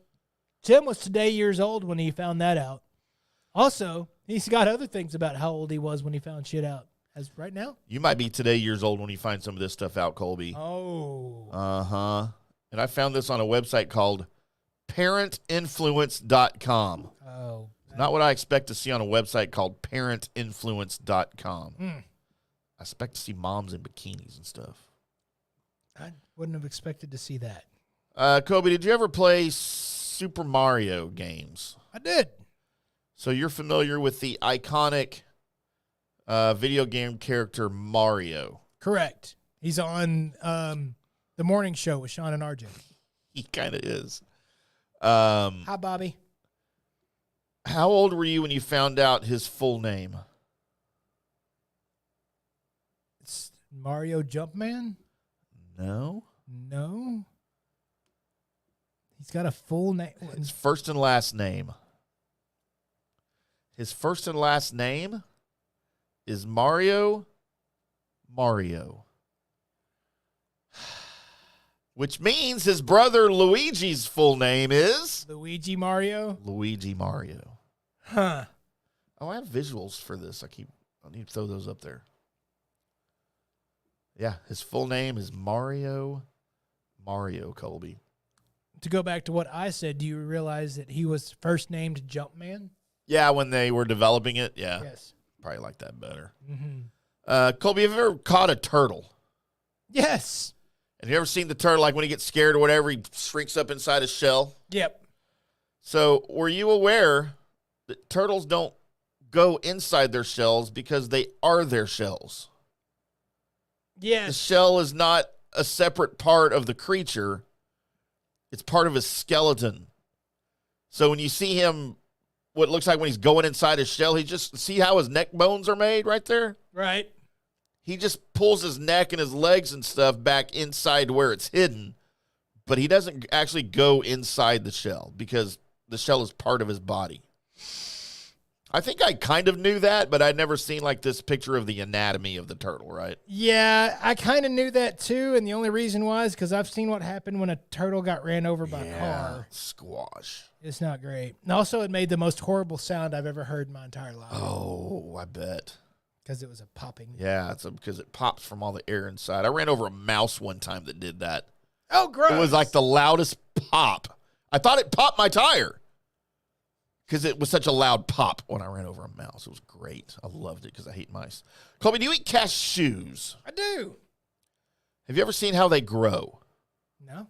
Tim was today years old when he found that out. Also, he's got other things about how old he was when he found shit out. As right now? You might be today years old when you find some of this stuff out, Colby. Oh. Uh-huh. And I found this on a website called parentinfluence.com. Oh. Not what I expect to see on a website called parentinfluence.com. I expect to see moms in bikinis and stuff. I wouldn't have expected to see that. Kobe, did you ever play Super Mario games? I did. So you're familiar with the iconic video game character Mario? Correct. He's on the morning show with Sean and RJ. He kind of is. Hi, Bobby. How old were you when you found out his full name? It's Mario Jumpman? No. No. He's got a full name. His first and last name. His first and last name is Mario. Which means his brother Luigi's full name is Luigi Mario? Luigi Mario. Huh. Oh, I have visuals for this. I need to throw those up there. Yeah, his full name is Mario Colby. To go back to what I said, do you realize that he was first named Jumpman? Yeah, when they were developing it, yeah. Yes. Probably like that better. Mm-hmm. Colby, have you ever caught a turtle? Yes. Have you ever seen the turtle, like when he gets scared or whatever, he shrinks up inside his shell? Yep. So were you aware that turtles don't go inside their shells because they are their shells? Yes. The shell is not a separate part of the creature. It's part of his skeleton. So when you see him, what it looks like when he's going inside his shell, he just, see how his neck bones are made right there? Right. He just pulls his neck and his legs and stuff back inside where it's hidden, but he doesn't actually go inside the shell because the shell is part of his body. I think I kind of knew that, but I'd never seen like this picture of the anatomy of the turtle, right? Yeah, I kind of knew that too, and the only reason was because I've seen what happened when a turtle got ran over by a car. Squash. It's not great. And also, it made the most horrible sound I've ever heard in my entire life. Oh, I bet. Because it was a popping. Yeah, because it pops from all the air inside. I ran over a mouse one time that did that. Oh, gross. It was like the loudest pop. I thought it popped my tire because it was such a loud pop when I ran over a mouse. It was great. I loved it because I hate mice. Colby, do you eat cashews? I do. Have you ever seen how they grow? No.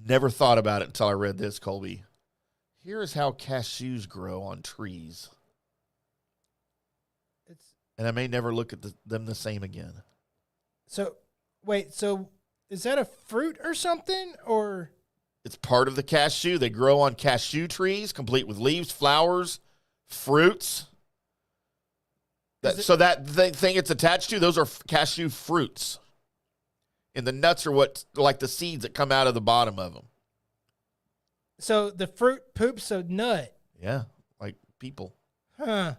Never thought about it until I read this, Colby. Here is how cashews grow on trees. And I may never look at them the same again. So, wait, so is that a fruit or something? Or it's part of the cashew. They grow on cashew trees, complete with leaves, flowers, fruits. So that thing it's attached to, those are cashew fruits. And the nuts are what, like the seeds that come out of the bottom of them. So the fruit poops a nut. Yeah, like people. Huh.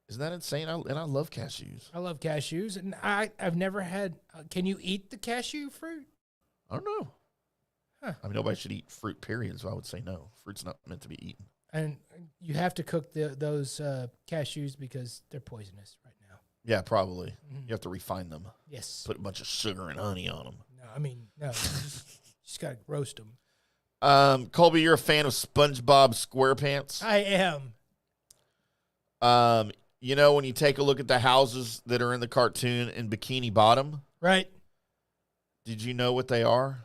Isn't that insane? And I love cashews. I love cashews, and I've never had. Can you eat the cashew fruit? I don't know. Huh. I mean, nobody should eat fruit, period. So I would say no. Fruit's not meant to be eaten. And you have to cook those cashews because they're poisonous right now. Yeah, probably. You have to refine them. Yes. Put a bunch of sugar and honey on them. No, I mean no. You just gotta roast them. Colby, you're a fan of SpongeBob SquarePants? I am. You know, when you take a look at the houses that are in the cartoon in Bikini Bottom? Right. Did you know what they are?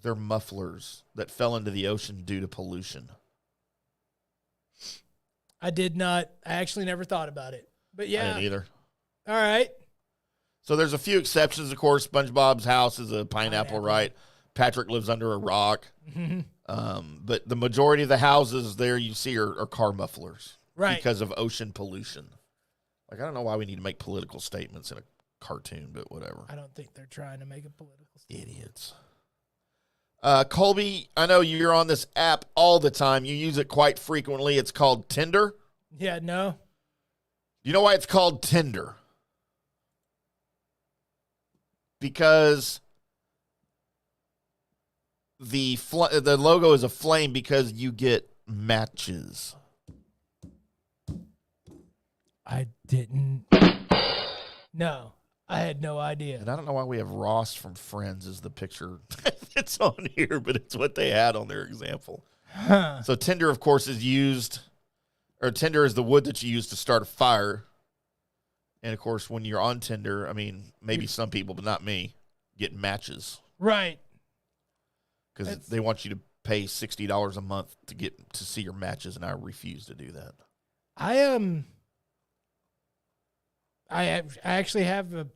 They're mufflers that fell into the ocean due to pollution. I did not. I actually never thought about it. But yeah. I didn't either. All right. So there's a few exceptions, of course. SpongeBob's house is a pineapple, right? Patrick lives under a rock. But the majority of the houses there you see are car mufflers. Right. Because of ocean pollution. Like, I don't know why we need to make political statements in a cartoon, but whatever. I don't think they're trying to make a political statement. Idiots. Colby, I know you're on this app all the time. You use it quite frequently. It's called Tinder. Yeah, no. You know why it's called Tinder? Because the logo is a flame because you get matches? I didn't. No, I had no idea. And I don't know why we have Ross from Friends as the picture. It's on here, but it's what they had on their example. Huh. So tinder, of course, is used, or tinder is the wood that you use to start a fire. And, of course, when you're on Tinder, I mean, maybe some people, but not me, get matches. Right. Because they want you to pay $60 a month to get to see your matches, and I refuse to do that. I actually have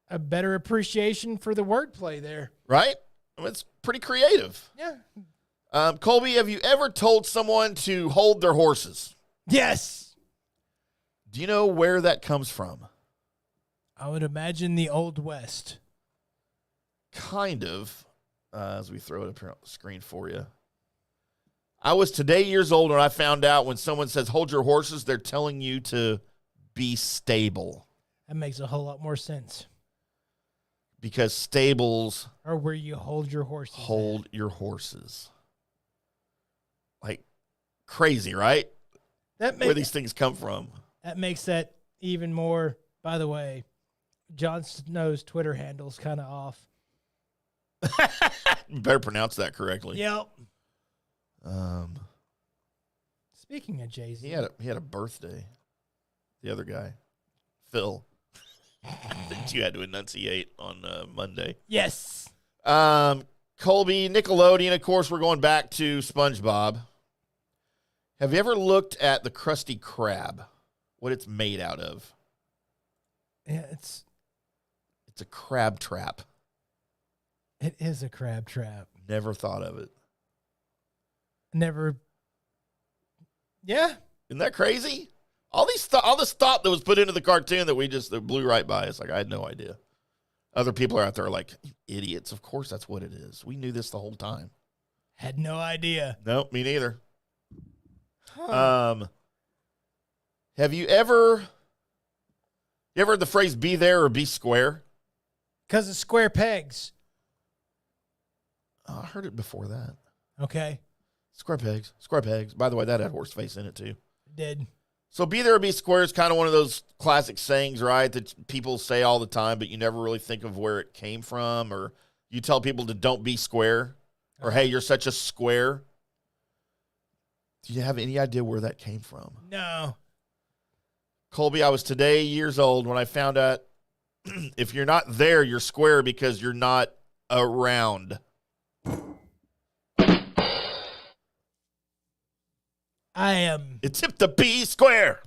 a better appreciation for the wordplay there. Right? I mean, it's pretty creative. Yeah. Colby, have you ever told someone to hold their horses? Yes. Do you know where that comes from? I would imagine the Old West. Kind of. As we throw it up here on the screen for you. I was today years old when I found out when someone says hold your horses, they're telling you to be stable. That makes a whole lot more sense. Because stables Or where you hold your horses. hold your horses. Like crazy, right? Where these things come from. That makes that even more. By the way, Jon Snow's Twitter handle's kind of off. You better pronounce that correctly. Yep. Speaking of Jay-Z. He had a birthday. The other guy, Phil. That you had to enunciate on Monday. Yes. Colby, Nickelodeon, of course, we're going back to SpongeBob. Have you ever looked at the Krusty Krab? What it's made out of? Yeah, it's a crab trap. It is a crab trap. Never thought of it. Never. Yeah. Isn't that crazy? All this thought that was put into the cartoon that blew right by us. Like, I had no idea. Other people are out there like, you idiots. Of course that's what it is. We knew this the whole time. Had no idea. Nope, me neither. Huh. Have you ever heard the phrase be there or be square? Because of square pegs. Oh, I heard it before that. Okay. Square pegs. Square pegs. By the way, that had horse face in it too. It did. So be there or be square is kind of one of those classic sayings, right, that people say all the time, but you never really think of where it came from, or you tell people to don't be square, or hey, you're such a square. Do you have any idea where that came from? No. Colby, I was today years old when I found out if you're not there, you're square because you're not around. I am. It's hip to be square.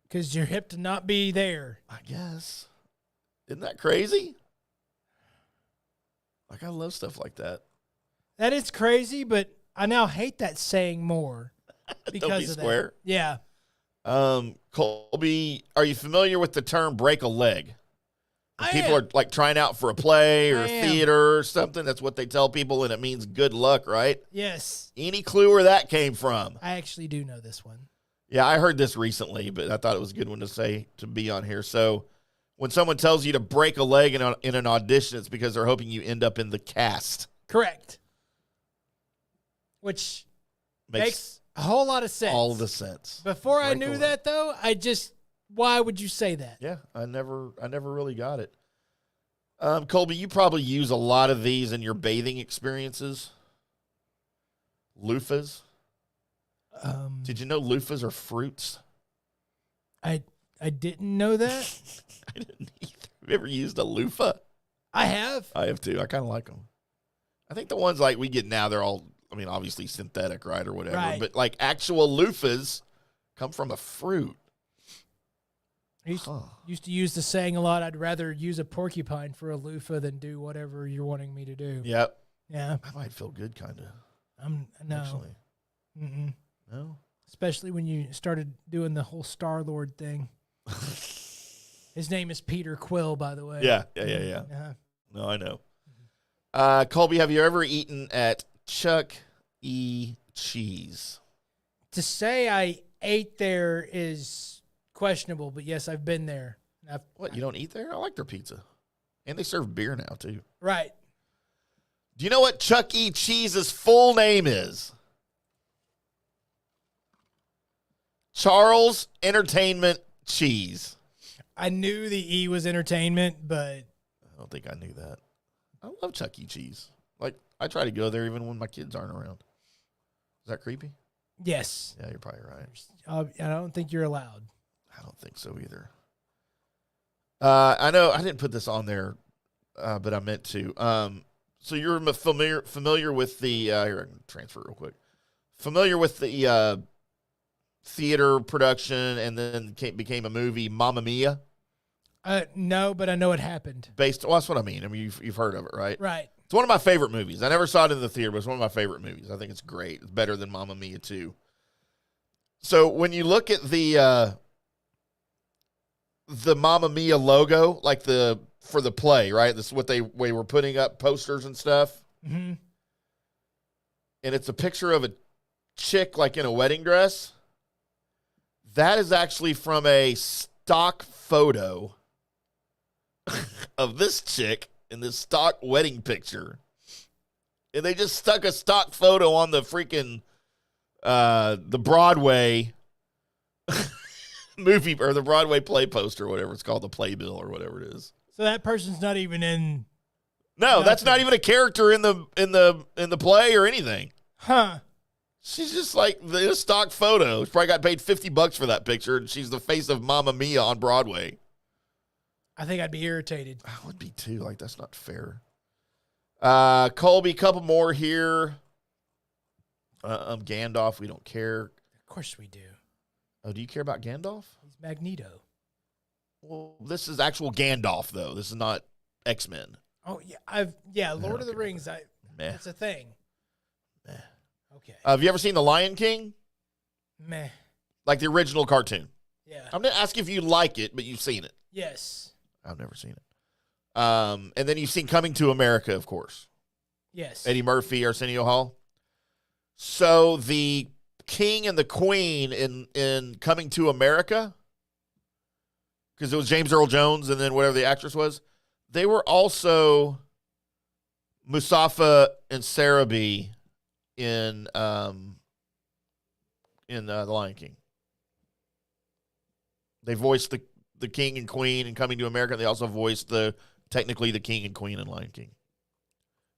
Because you're hip to not be there. I guess. Isn't that crazy? Like, I love stuff like that. That is crazy, but I now hate that saying more because Don't be of square. that. Yeah. Colby, are you familiar with the term break a leg? When I people am. are like trying out for a play or I a am. theater or something. That's what they tell people, and it means good luck, right? Yes. Any clue where that came from? I actually do know this one. Yeah, I heard this recently, but I thought it was a good one to say to be on here. So when someone tells you to break a leg in an audition, it's because they're hoping you end up in the cast. Correct. Which makes a whole lot of sense. All the sense. Before I Break a knew leg. that, though, why would you say that? Yeah, I never really got it. Colby, you probably use a lot of these in your bathing experiences. Loofahs. Did you know loofahs are fruits? I didn't know that. I didn't either. Have you ever used a loofah? I have. I have too. I kind of like them. I think the ones like we get now, they're all, I mean, obviously synthetic, right, or whatever. Right. But like actual loofahs come from a fruit. I used to use the saying a lot, I'd rather use a porcupine for a loofah than do whatever you're wanting me to do. Yep. Yeah. I might feel good, kind of. No. Actually. Mm-mm. No? Especially when you started doing the whole Star-Lord thing. His name is Peter Quill, by the way. Yeah. Uh-huh. No, I know. Colby, have you ever eaten at Chuck E. Cheese? To say I ate there is questionable, but yes, I've been there. What, you don't eat there? I like their pizza. And they serve beer now, too. Right. Do you know what Chuck E. Cheese's full name is? Charles Entertainment Cheese. I knew the E was entertainment, but I don't think I knew that. I love Chuck E. Cheese. Like, I try to go there even when my kids aren't around. Is that creepy? yes. Yeah, you're probably right. I don't think you're allowed. I don't think so either. I know I didn't put this on there, but I meant to. So you're familiar with the here, I can transfer real quick. Familiar with the theater production and then became a movie, Mamma Mia? No, but I know it happened. Well, that's what I mean. I mean, you've heard of it, right? Right. It's one of my favorite movies. I never saw it in the theater, but it's one of my favorite movies. I think it's great. It's better than Mamma Mia 2. So when you look at the Mamma Mia logo, like for the play, right? This is what they were putting up posters and stuff. Mm-hmm. And it's a picture of a chick like in a wedding dress. That is actually from a stock photo of this chick in this stock wedding picture. And they just stuck a stock photo on the freaking the Broadway movie or the Broadway play poster, whatever it's called, the playbill or whatever it is. So that person's not even in. No, that's not even a character in the play or anything. Huh. She's just like the stock photo. She probably got paid $50 for that picture, and she's the face of Mamma Mia on Broadway. I think I'd be irritated. I would be too. Like, that's not fair. Colby, couple more here. Gandalf, we don't care. Of course we do. Oh, do you care about Gandalf? He's Magneto. Well, this is actual Gandalf, though. This is not X-Men. Oh yeah, Lord of the Rings. Meh. That's a thing. Meh. Okay. Have you ever seen The Lion King? Meh. Like the original cartoon? Yeah. I'm going to ask if you like it, but you've seen it. Yes. I've never seen it. And then you've seen Coming to America, of course. Yes. Eddie Murphy, Arsenio Hall. So the king and the queen in Coming to America, because it was James Earl Jones and then whatever the actress was, they were also Mustafa and Sarabi in The Lion King. They voiced the king and queen in Coming to America. They also voiced technically the king and queen in Lion King,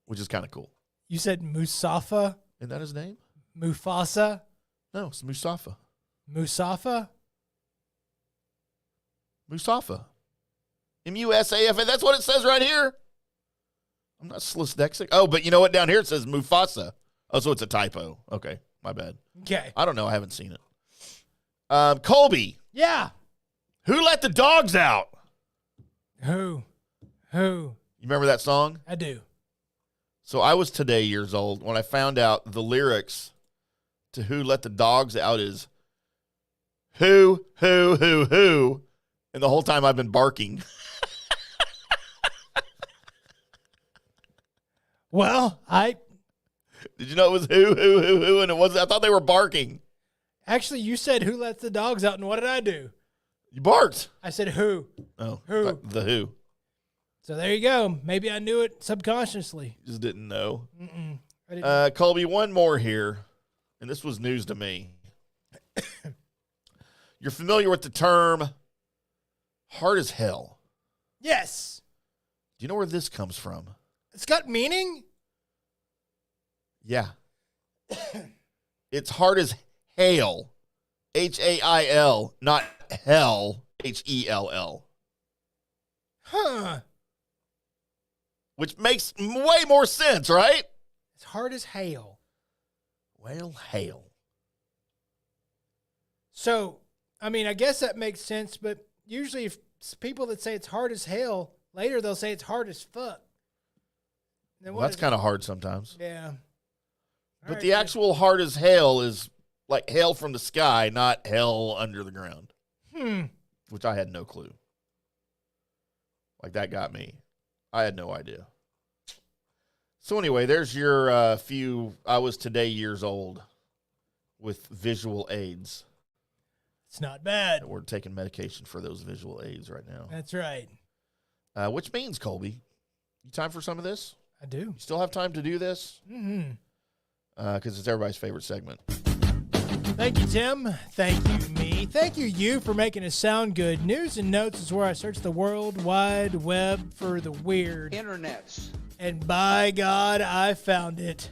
which is kind of cool. You said Musafa? Isn't that his name? Mufasa? No, it's Mustafa. Musafa? Musafa. M-U-S-A-F-A. That's what it says right here. I'm not dyslexic. Oh, but you know what? Down here it says Mufasa. Oh, so it's a typo. Okay, my bad. Okay. I don't know. I haven't seen it. Colby. Yeah. Who let the dogs out? Who? You remember that song? I do. So I was today years old when I found out the lyrics to Who Let the Dogs Out is who, and the whole time I've been barking. Well, Did you know it was who, and it wasn't? I thought they were barking. Actually, you said who lets the dogs out, and what did I do? You barked. I said who. Oh, Who? The Who. So there you go. Maybe I knew it subconsciously. Just didn't know. I didn't. Colby, one more here, and this was news to me. You're familiar with the term hard as hell. Yes. Do you know where this comes from? It's got meaning? Yeah. It's hard as hail. H-A-I-L, not hell, H-E-L-L. Huh. Which makes way more sense, right? It's hard as hail. Well, hail. So, I mean, I guess that makes sense, but usually if it's people that say it's hard as hell, later they'll say it's hard as fuck. Then Well, that's kind of hard sometimes. Yeah. But All the right, actual hard as hail is like hail from the sky, not hell under the ground. Which I had no clue. Like, that got me. I had no idea. So anyway, there's your few. I was today years old with visual aids. It's not bad. We're taking medication for those visual aids right now. That's right. Which means, Colby, you time for some of this? I do. You still have time to do this? Mm-hmm. Because it's everybody's favorite segment. Thank you, Tim. Thank you, me. Thank you for making us sound good. News and Notes is where I search the World Wide Web for the weird. Internets. And by God, I found it.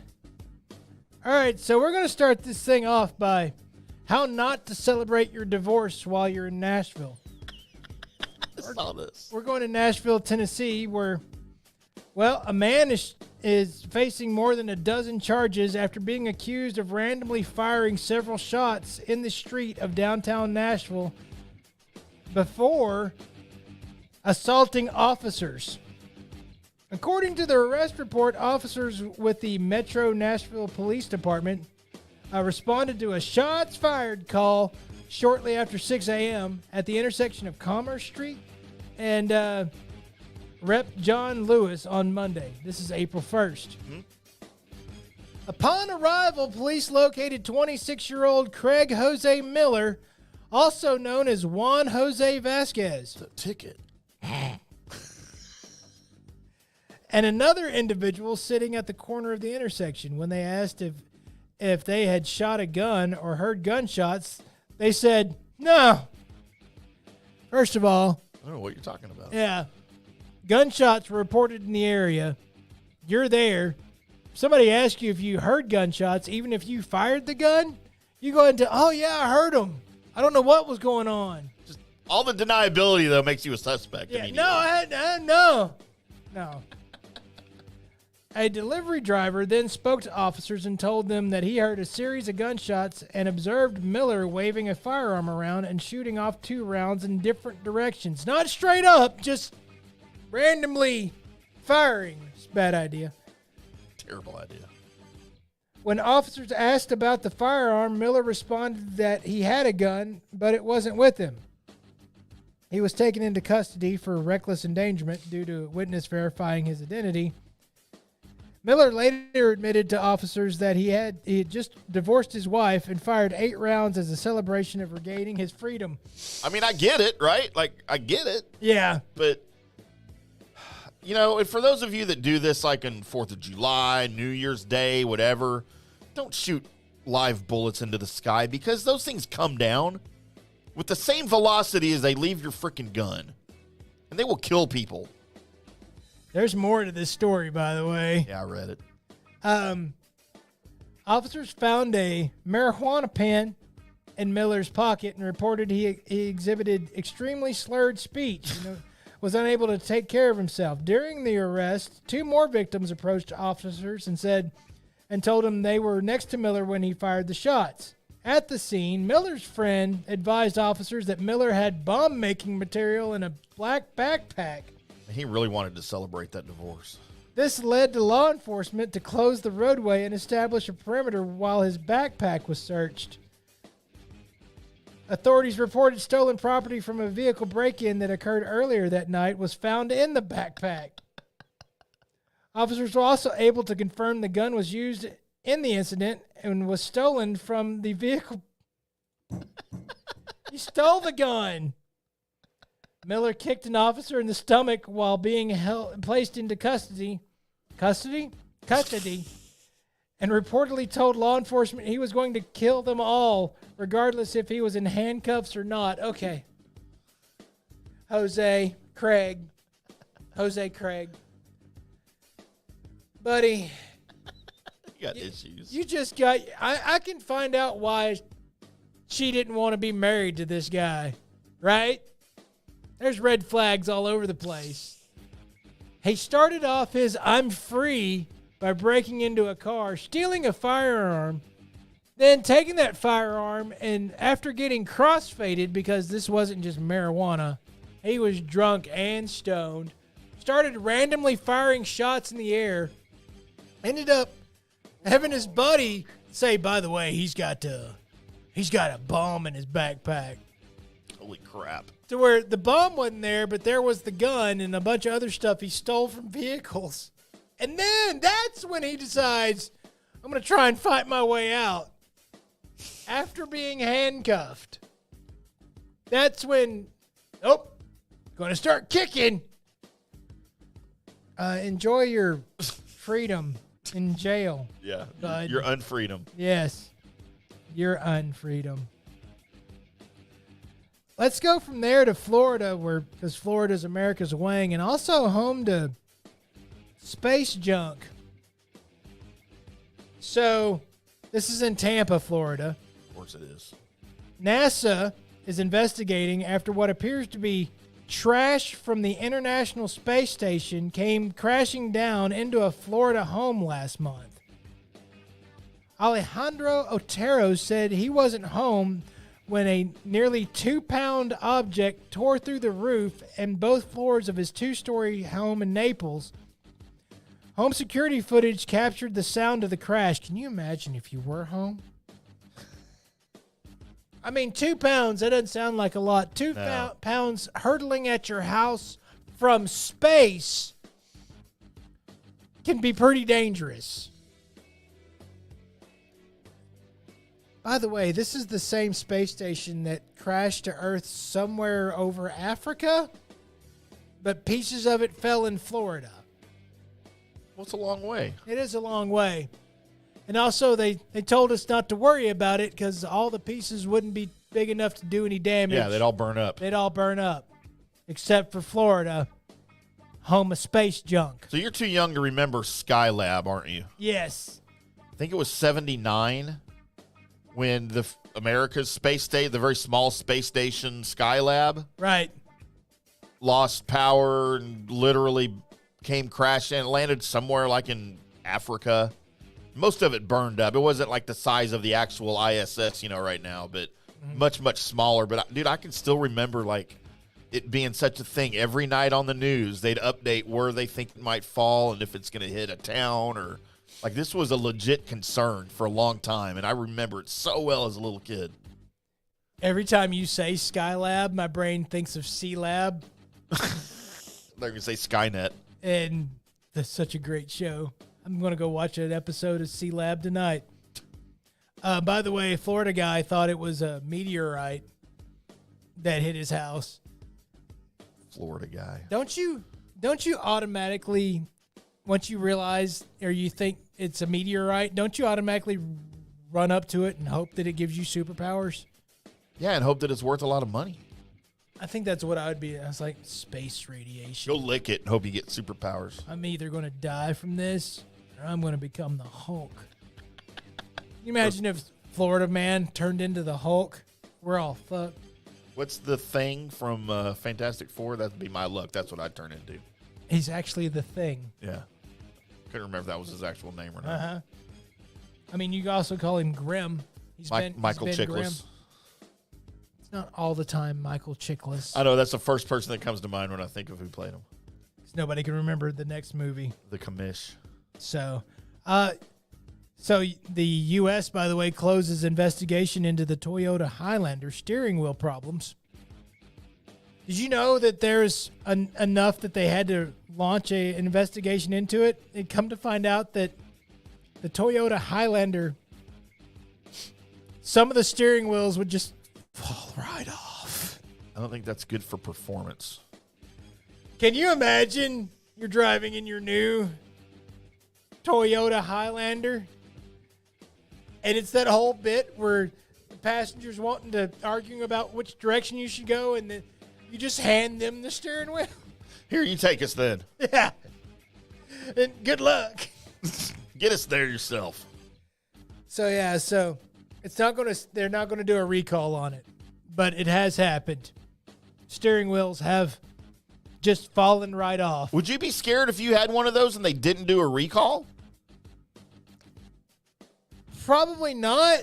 All right, so we're going to start this thing off by how not to celebrate your divorce while you're in Nashville. I saw this. We're going to Nashville, Tennessee, where, well, a man is facing more than a dozen charges after being accused of randomly firing several shots in the street of downtown Nashville before assaulting officers. According to the arrest report, officers with the Metro Nashville Police Department responded to a shots fired call shortly after 6 a.m. at the intersection of Commerce Street and Rep. John Lewis on Monday. This is April 1st. Mm-hmm. Upon arrival, police located 26-year-old Craig Jose Miller, also known as Juan Jose Vasquez. It's a ticket. And another individual sitting at the corner of the intersection. When they asked if they had shot a gun or heard gunshots, they said, no. First of all, I don't know what you're talking about. Yeah. Gunshots were reported in the area. You're there. Somebody asks you if you heard gunshots, even if you fired the gun, you go into, oh, yeah, I heard them. I don't know what was going on. Just all the deniability, though, makes you a suspect. Yeah, no. A delivery driver then spoke to officers and told them that he heard a series of gunshots and observed Miller waving a firearm around and shooting off 2 rounds in different directions. Not straight up, just randomly firing. It's a bad idea. Terrible idea. When officers asked about the firearm, Miller responded that he had a gun, but it wasn't with him. He was taken into custody for reckless endangerment due to a witness verifying his identity. Miller later admitted to officers that he had just divorced his wife and fired 8 rounds as a celebration of regaining his freedom. I mean, I get it, right? Like, I get it. Yeah. But, you know, and for those of you that do this, like on 4th of July, New Year's Day, whatever, don't shoot live bullets into the sky because those things come down with the same velocity as they leave your freaking gun. And they will kill people. There's more to this story, by the way. Yeah, I read it. Officers found a marijuana pen in Miller's pocket and reported he exhibited extremely slurred speech and was unable to take care of himself. During the arrest, 2 more victims approached officers and told them they were next to Miller when he fired the shots. At the scene, Miller's friend advised officers that Miller had bomb-making material in a black backpack. He really wanted to celebrate that divorce. This led to law enforcement to close the roadway and establish a perimeter while his backpack was searched. Authorities reported stolen property from a vehicle break-in that occurred earlier that night was found in the backpack. Officers were also able to confirm the gun was used in the incident and was stolen from the vehicle. He stole the gun. Miller kicked an officer in the stomach while being placed into custody, and reportedly told law enforcement he was going to kill them all, regardless if he was in handcuffs or not. Okay. Jose Craig. Buddy. You got issues. You just got... I can find out why she didn't want to be married to this guy, right? There's red flags all over the place. He started off his I'm free by breaking into a car, stealing a firearm, then taking that firearm, and after getting crossfaded, because this wasn't just marijuana, he was drunk and stoned, started randomly firing shots in the air, ended up having his buddy say, by the way, he's got a bomb in his backpack. Holy crap. To where the bomb wasn't there, but there was the gun and a bunch of other stuff he stole from vehicles. And then that's when he decides, I'm going to try and fight my way out. After being handcuffed. That's when, going to start kicking. Enjoy your freedom in jail. Yeah, bud. your unfreedom. Yes, your unfreedom. let's go from there to Florida, because Florida's America's wing and also home to space junk. So, this is in Tampa, Florida. Of course it is. NASA is investigating after what appears to be trash from the International Space Station came crashing down into a Florida home last month. Alejandro Otero said he wasn't home when a nearly 2-pound object tore through the roof and both floors of his 2-story home in Naples. Home security footage captured the sound of the crash. Can you imagine if you were home? I mean, 2 pounds, that doesn't sound like a lot. 2 pounds hurtling at your house from space can be pretty dangerous. By the way, this is the same space station that crashed to Earth somewhere over Africa, but pieces of it fell in Florida. Well, it's a long way. It is a long way. And also, they told us not to worry about it because all the pieces wouldn't be big enough to do any damage. Yeah, they'd all burn up. They'd all burn up, except for Florida, home of space junk. So you're too young to remember Skylab, aren't you? Yes. I think it was 1979 when the America's space station, the very small space station Skylab, Right. lost power and literally came crashing and landed somewhere like in Africa. Most of it burned up. It wasn't like the size of the actual ISS, right now, but much, much smaller. But, dude, I can still remember, like, it being such a thing. Every night on the news, they'd update where they think it might fall and if it's going to hit a town or – like, this was a legit concern for a long time, and I remember it so well as a little kid. Every time you say Skylab, my brain thinks of C-Lab. They're going to say Skynet. And that's such a great show. I'm going to go watch an episode of C-Lab tonight. By the way, a Florida guy thought it was a meteorite that hit his house. Florida guy. Don't you automatically, once you realize or you think it's a meteorite, don't you automatically run up to it and hope that it gives you superpowers? Yeah, and hope that it's worth a lot of money. I think that's what I would be. I was like, space radiation. Go lick it and hope you get superpowers. I'm either going to die from this or I'm going to become the Hulk. Can you imagine if Florida man turned into the Hulk? We're all fucked. What's the thing from Fantastic Four? That'd be my luck. That's what I'd turn into. He's actually the Thing. Yeah. Couldn't remember if that was his actual name or not. Uh-huh. I mean, you could also call him Grim. Michael Chiklis. Grim. It's not all the time Michael Chiklis. I know, that's the first person that comes to mind when I think of who played him. Nobody can remember the next movie. The Commish. So the U.S., by the way, closes investigation into the Toyota Highlander steering wheel problems. Did you know that there's enough that they had to launch an investigation into it? It come to find out that the Toyota Highlander, some of the steering wheels would just fall right off. I don't think that's good for performance. Can you imagine you're driving in your new Toyota Highlander, and it's that whole bit where the passengers arguing about which direction you should go, and then you just hand them the steering wheel? Here, you take us then. Yeah. And good luck. Get us there yourself. So they're not going to do a recall on it, but it has happened. Steering wheels have just fallen right off. Would you be scared if you had one of those and they didn't do a recall? Probably not.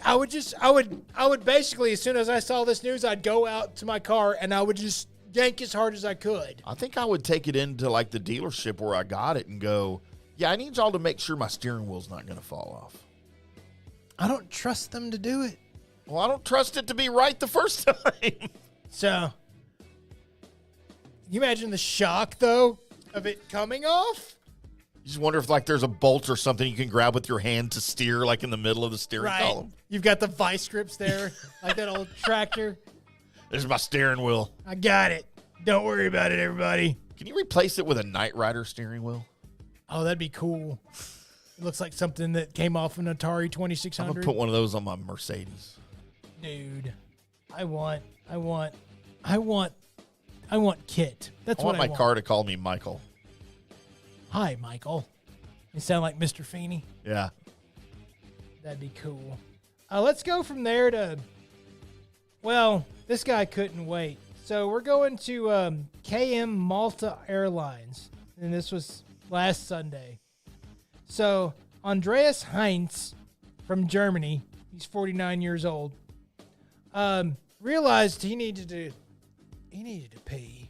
I would basically, as soon as I saw this news, I'd go out to my car and I would just yank as hard as I could. I think I would take it into like the dealership where I got it and go, yeah, I need y'all to make sure my steering wheel's not going to fall off. I don't trust them to do it. Well, I don't trust it to be right the first time. So, you imagine the shock, though, of it coming off? You just wonder if like there's a bolt or something you can grab with your hand to steer like in the middle of the steering column. You've got the vice grips there, like that old tractor. There's my steering wheel. I got it. Don't worry about it, everybody. Can you replace it with a Knight Rider steering wheel? Oh, that'd be cool. It looks like something that came off an Atari 2600. I'm going to put one of those on my Mercedes. Dude. I want Kit. That's I what want I my car to call me Michael. Hi, Michael. You sound like Mr. Feeney. Yeah. That'd be cool. Let's go from there to, well, this guy couldn't wait. So we're going to KM Malta Airlines, and this was last Sunday. So Andreas Heinz from Germany, he's 49 years old, realized he needed to pee,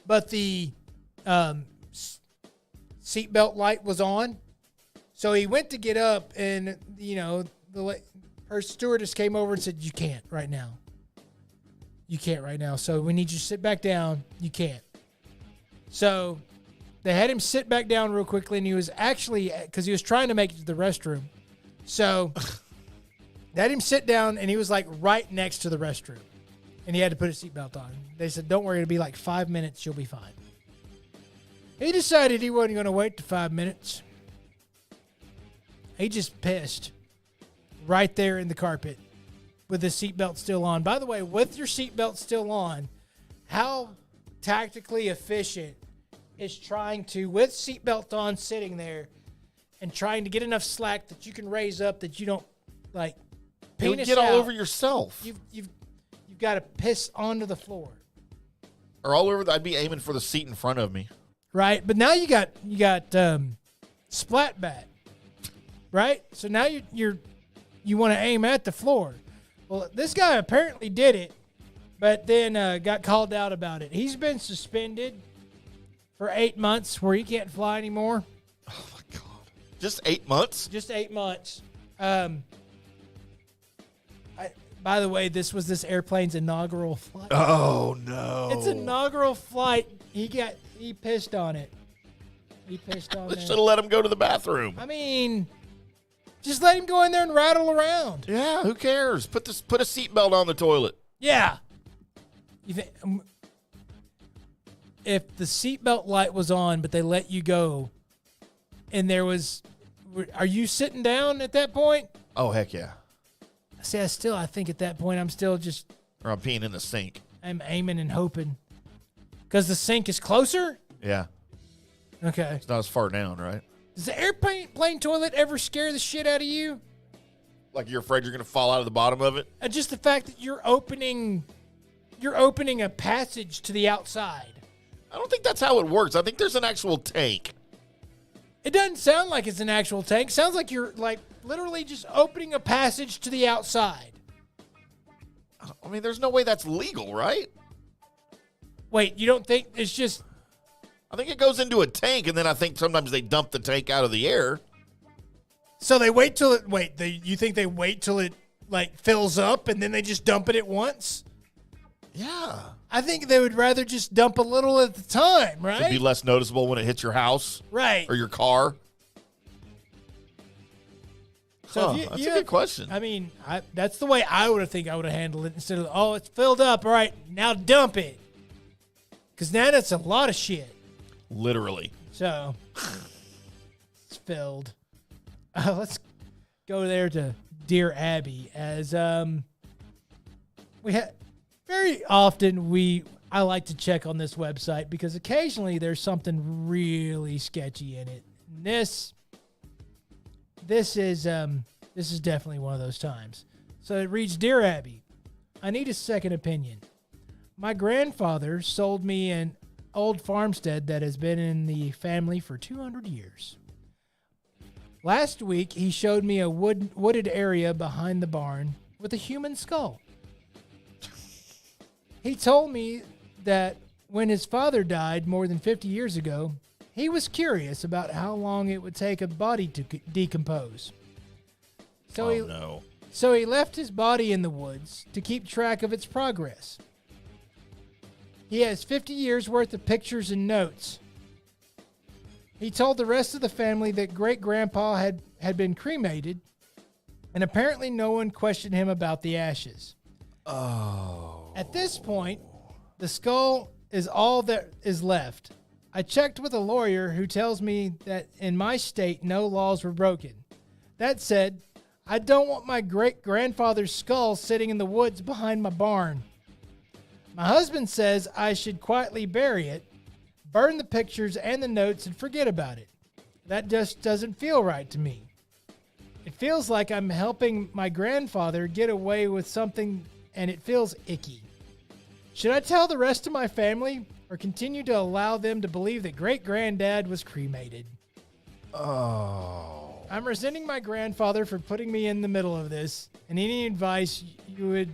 but the seatbelt light was on. So he went to get up, and, her stewardess came over and said, you can't right now. You can't right now. So we need you to sit back down. You can't. So they had him sit back down real quickly, and he was actually, because he was trying to make it to the restroom. So they had him sit down, and he was like right next to the restroom. And he had to put his seatbelt on. They said, don't worry, it'll be like 5 minutes. You'll be fine. He decided he wasn't going to wait to 5 minutes. He just pissed right there in the carpet with his seatbelt still on. By the way, with your seatbelt still on, how tactically efficient is trying to, with seatbelt on, sitting there and trying to get enough slack that you can raise up that you don't, like, You would penis get all out. over yourself. You've got to piss onto the floor. Or all over, I'd be aiming for the seat in front of me. Right, but now you got splat bat, right? So now you want to aim at the floor. Well, this guy apparently did it, but then got called out about it. He's been suspended for 8 months, where he can't fly anymore. Oh my God! Just 8 months? Just 8 months. By the way, this was this airplane's inaugural flight. Oh no! Its inaugural flight. He pissed on it. He pissed on They it. should have let him go to the bathroom. I mean, just let him go in there and rattle around. Yeah, who cares? Put a seatbelt on the toilet. Yeah. You think if the seatbelt light was on, but they let you go, and are you sitting down at that point? Oh heck yeah! See, I think at that point I'm still just. Or I'm peeing in the sink. I'm aiming and hoping, because the sink is closer. Yeah. Okay. It's not as far down, right? Does the airplane toilet ever scare the shit out of you? Like you're afraid you're going to fall out of the bottom of it? And just the fact that you're opening a passage to the outside. I don't think that's how it works. I think there's an actual tank. It doesn't sound like it's an actual tank. It sounds like you're like literally just opening a passage to the outside. I mean, there's no way that's legal, right? Wait, you don't think it's just... I think it goes into a tank, and then I think sometimes they dump the tank out of the air. So they wait till it... you think they wait till it, like, fills up, and then they just dump it at once? Yeah. I think they would rather just dump a little at the time, right? It'd be less noticeable when it hits your house. Right. Or your car. So That's a good question. I mean, that's the way I would have handled it, instead of, oh, it's filled up. All right, now dump it. Because now that's a lot of shit. Literally. So, it's filled. Let's go there to Dear Abby, as we have very often I like to check on this website because occasionally there's something really sketchy in it. And this is definitely one of those times. So it reads, Dear Abby, I need a second opinion. My grandfather sold me an old farmstead that has been in the family for 200 years. Last week, he showed me a wooded area behind the barn with a human skull. He told me that when his father died more than 50 years ago, he was curious about how long it would take a body to decompose. So he left his body in the woods to keep track of its progress. He has 50 years worth of pictures and notes. He told the rest of the family that great-grandpa had been cremated, and apparently no one questioned him about the ashes. Oh. At this point, the skull is all that is left. I checked with a lawyer who tells me that in my state, no laws were broken. That said, I don't want my great-grandfather's skull sitting in the woods behind my barn. My husband says I should quietly bury it, burn the pictures and the notes, and forget about it. That just doesn't feel right to me. It feels like I'm helping my grandfather get away with something, and it feels icky. Should I tell the rest of my family or continue to allow them to believe that great-granddad was cremated? Oh. I'm resenting my grandfather for putting me in the middle of this, and any advice you would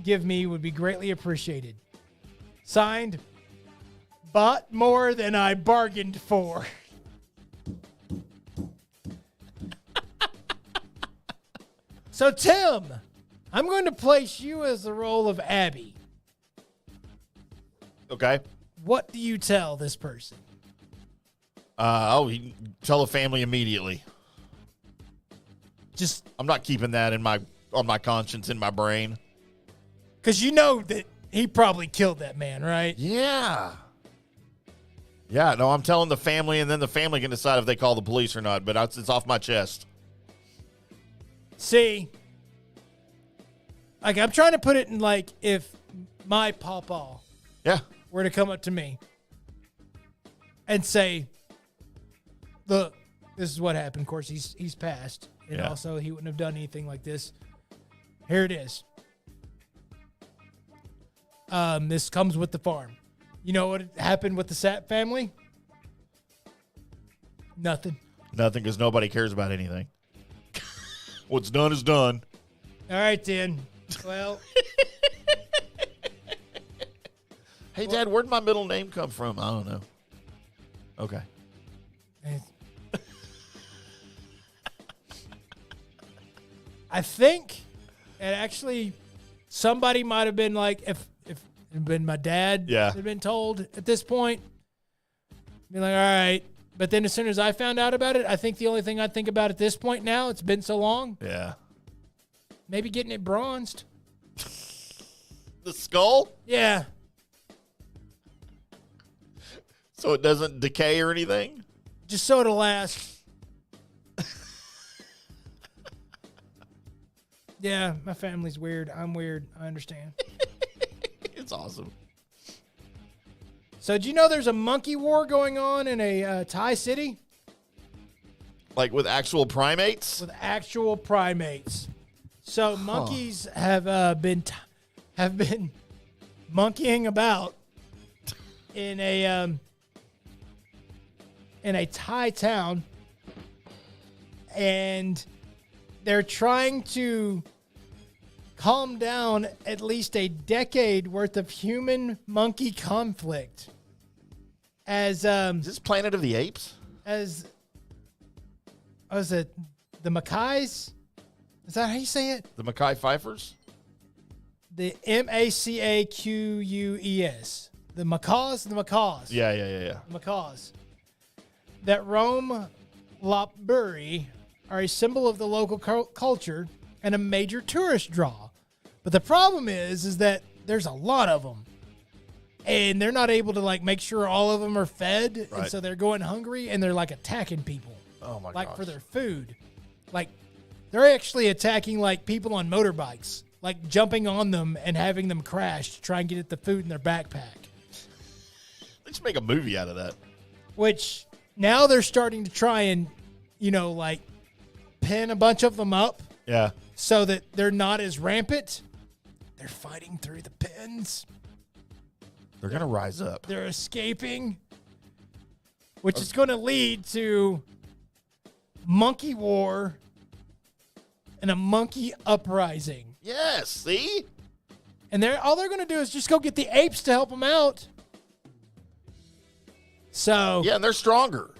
give me would be greatly appreciated. Signed, bought more than I bargained for. So, Tim, I'm going to place you as the role of Abby. Okay. What do you tell this person? You tell the family immediately. Just I'm not keeping that on my conscience, in my brain. because you know that he probably killed that man, right? Yeah. Yeah, no, I'm telling the family, and then the family can decide if they call the police or not, but it's off my chest. See, like I'm trying to put it in like if my pawpaw were to come up to me and say, look, this is what happened. Of course, he's passed. And also he wouldn't have done anything like this. Here it is. This comes with the farm. You know what happened with the Sapp family? Nothing. Nothing, because nobody cares about anything. What's done is done. All right, then. Well. Hey, Dad, where'd my middle name come from? I don't know. Okay. I think, and actually, somebody might have been like, if it had been my dad had been told at this point, be like, all right. But then as soon as I found out about it, I think the only thing I think about at this point now, it's been so long. Yeah. Maybe getting it bronzed. The skull? Yeah. So it doesn't decay or anything? Just so it'll last. Yeah, my family's weird. I'm weird. I understand. It's awesome. So, do you know there's a monkey war going on in a Thai city? Like with actual primates? With actual primates. So, monkeys have been monkeying about in a Thai town, and they're trying to calm down at least a decade worth of human-monkey conflict. As is this Planet of the Apes? As was it the Mackays? Is that how you say it? The Mackay Pfeiffers? The Maques. The macaws? The macaws. Yeah. The macaws. That roam Lopburi are a symbol of the local culture and a major tourist draw. But the problem is that there's a lot of them. And they're not able to, like, make sure all of them are fed. Right. And so they're going hungry, and they're, like, attacking people. Oh, my god! Like, for their food. Like, they're actually attacking, like, people on motorbikes. Like, jumping on them and having them crash to try and get at the food in their backpack. Let's make a movie out of that. Which, now they're starting to try and, you know, like, pin a bunch of them up. Yeah. So that they're not as rampant. They're fighting through the pins. They're going to rise up. They're escaping, which is going to lead to monkey war and a monkey uprising. Yes, see? And all they're going to do is just go get the apes to help them out. So yeah, and they're stronger.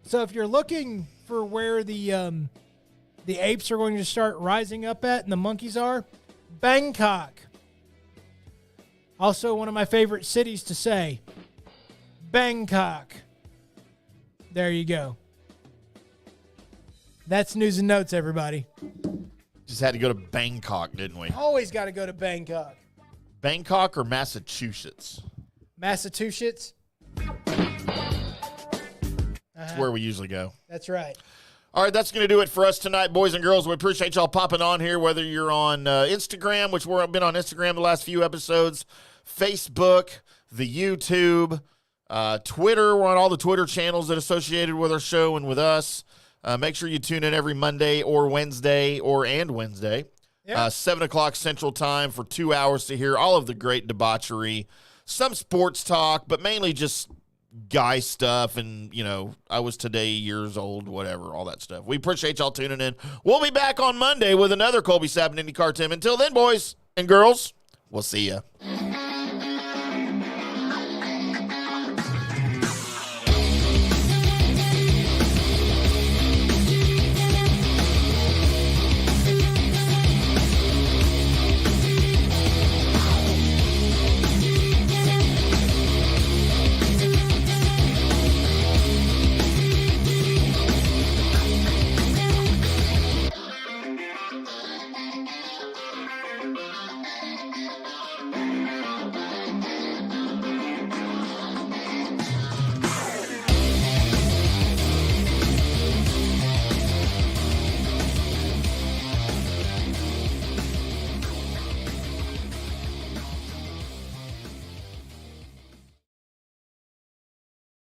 So if you're looking for where the apes are going to start rising up at and the monkeys are, Bangkok. Also, one of my favorite cities to say, Bangkok. There you go. That's news and notes, everybody. Just had to go to Bangkok, didn't we? Always got to go to Bangkok. Bangkok or Massachusetts? Massachusetts. That's where we usually go. That's right. All right, that's going to do it for us tonight, boys and girls. We appreciate y'all popping on here, whether you're on Instagram, which we've been on Instagram the last few episodes, Facebook, the YouTube, Twitter. We're on all the Twitter channels that are associated with our show and with us. Make sure you tune in every Monday or Wednesday and Wednesday, 7 o'clock Central Time for 2 hours to hear all of the great debauchery, some sports talk, but mainly just guy stuff and, I was today years old, whatever, all that stuff. We appreciate y'all tuning in. We'll be back on Monday with another Colby Timm IndyCar Tim. Until then, boys and girls, we'll see ya.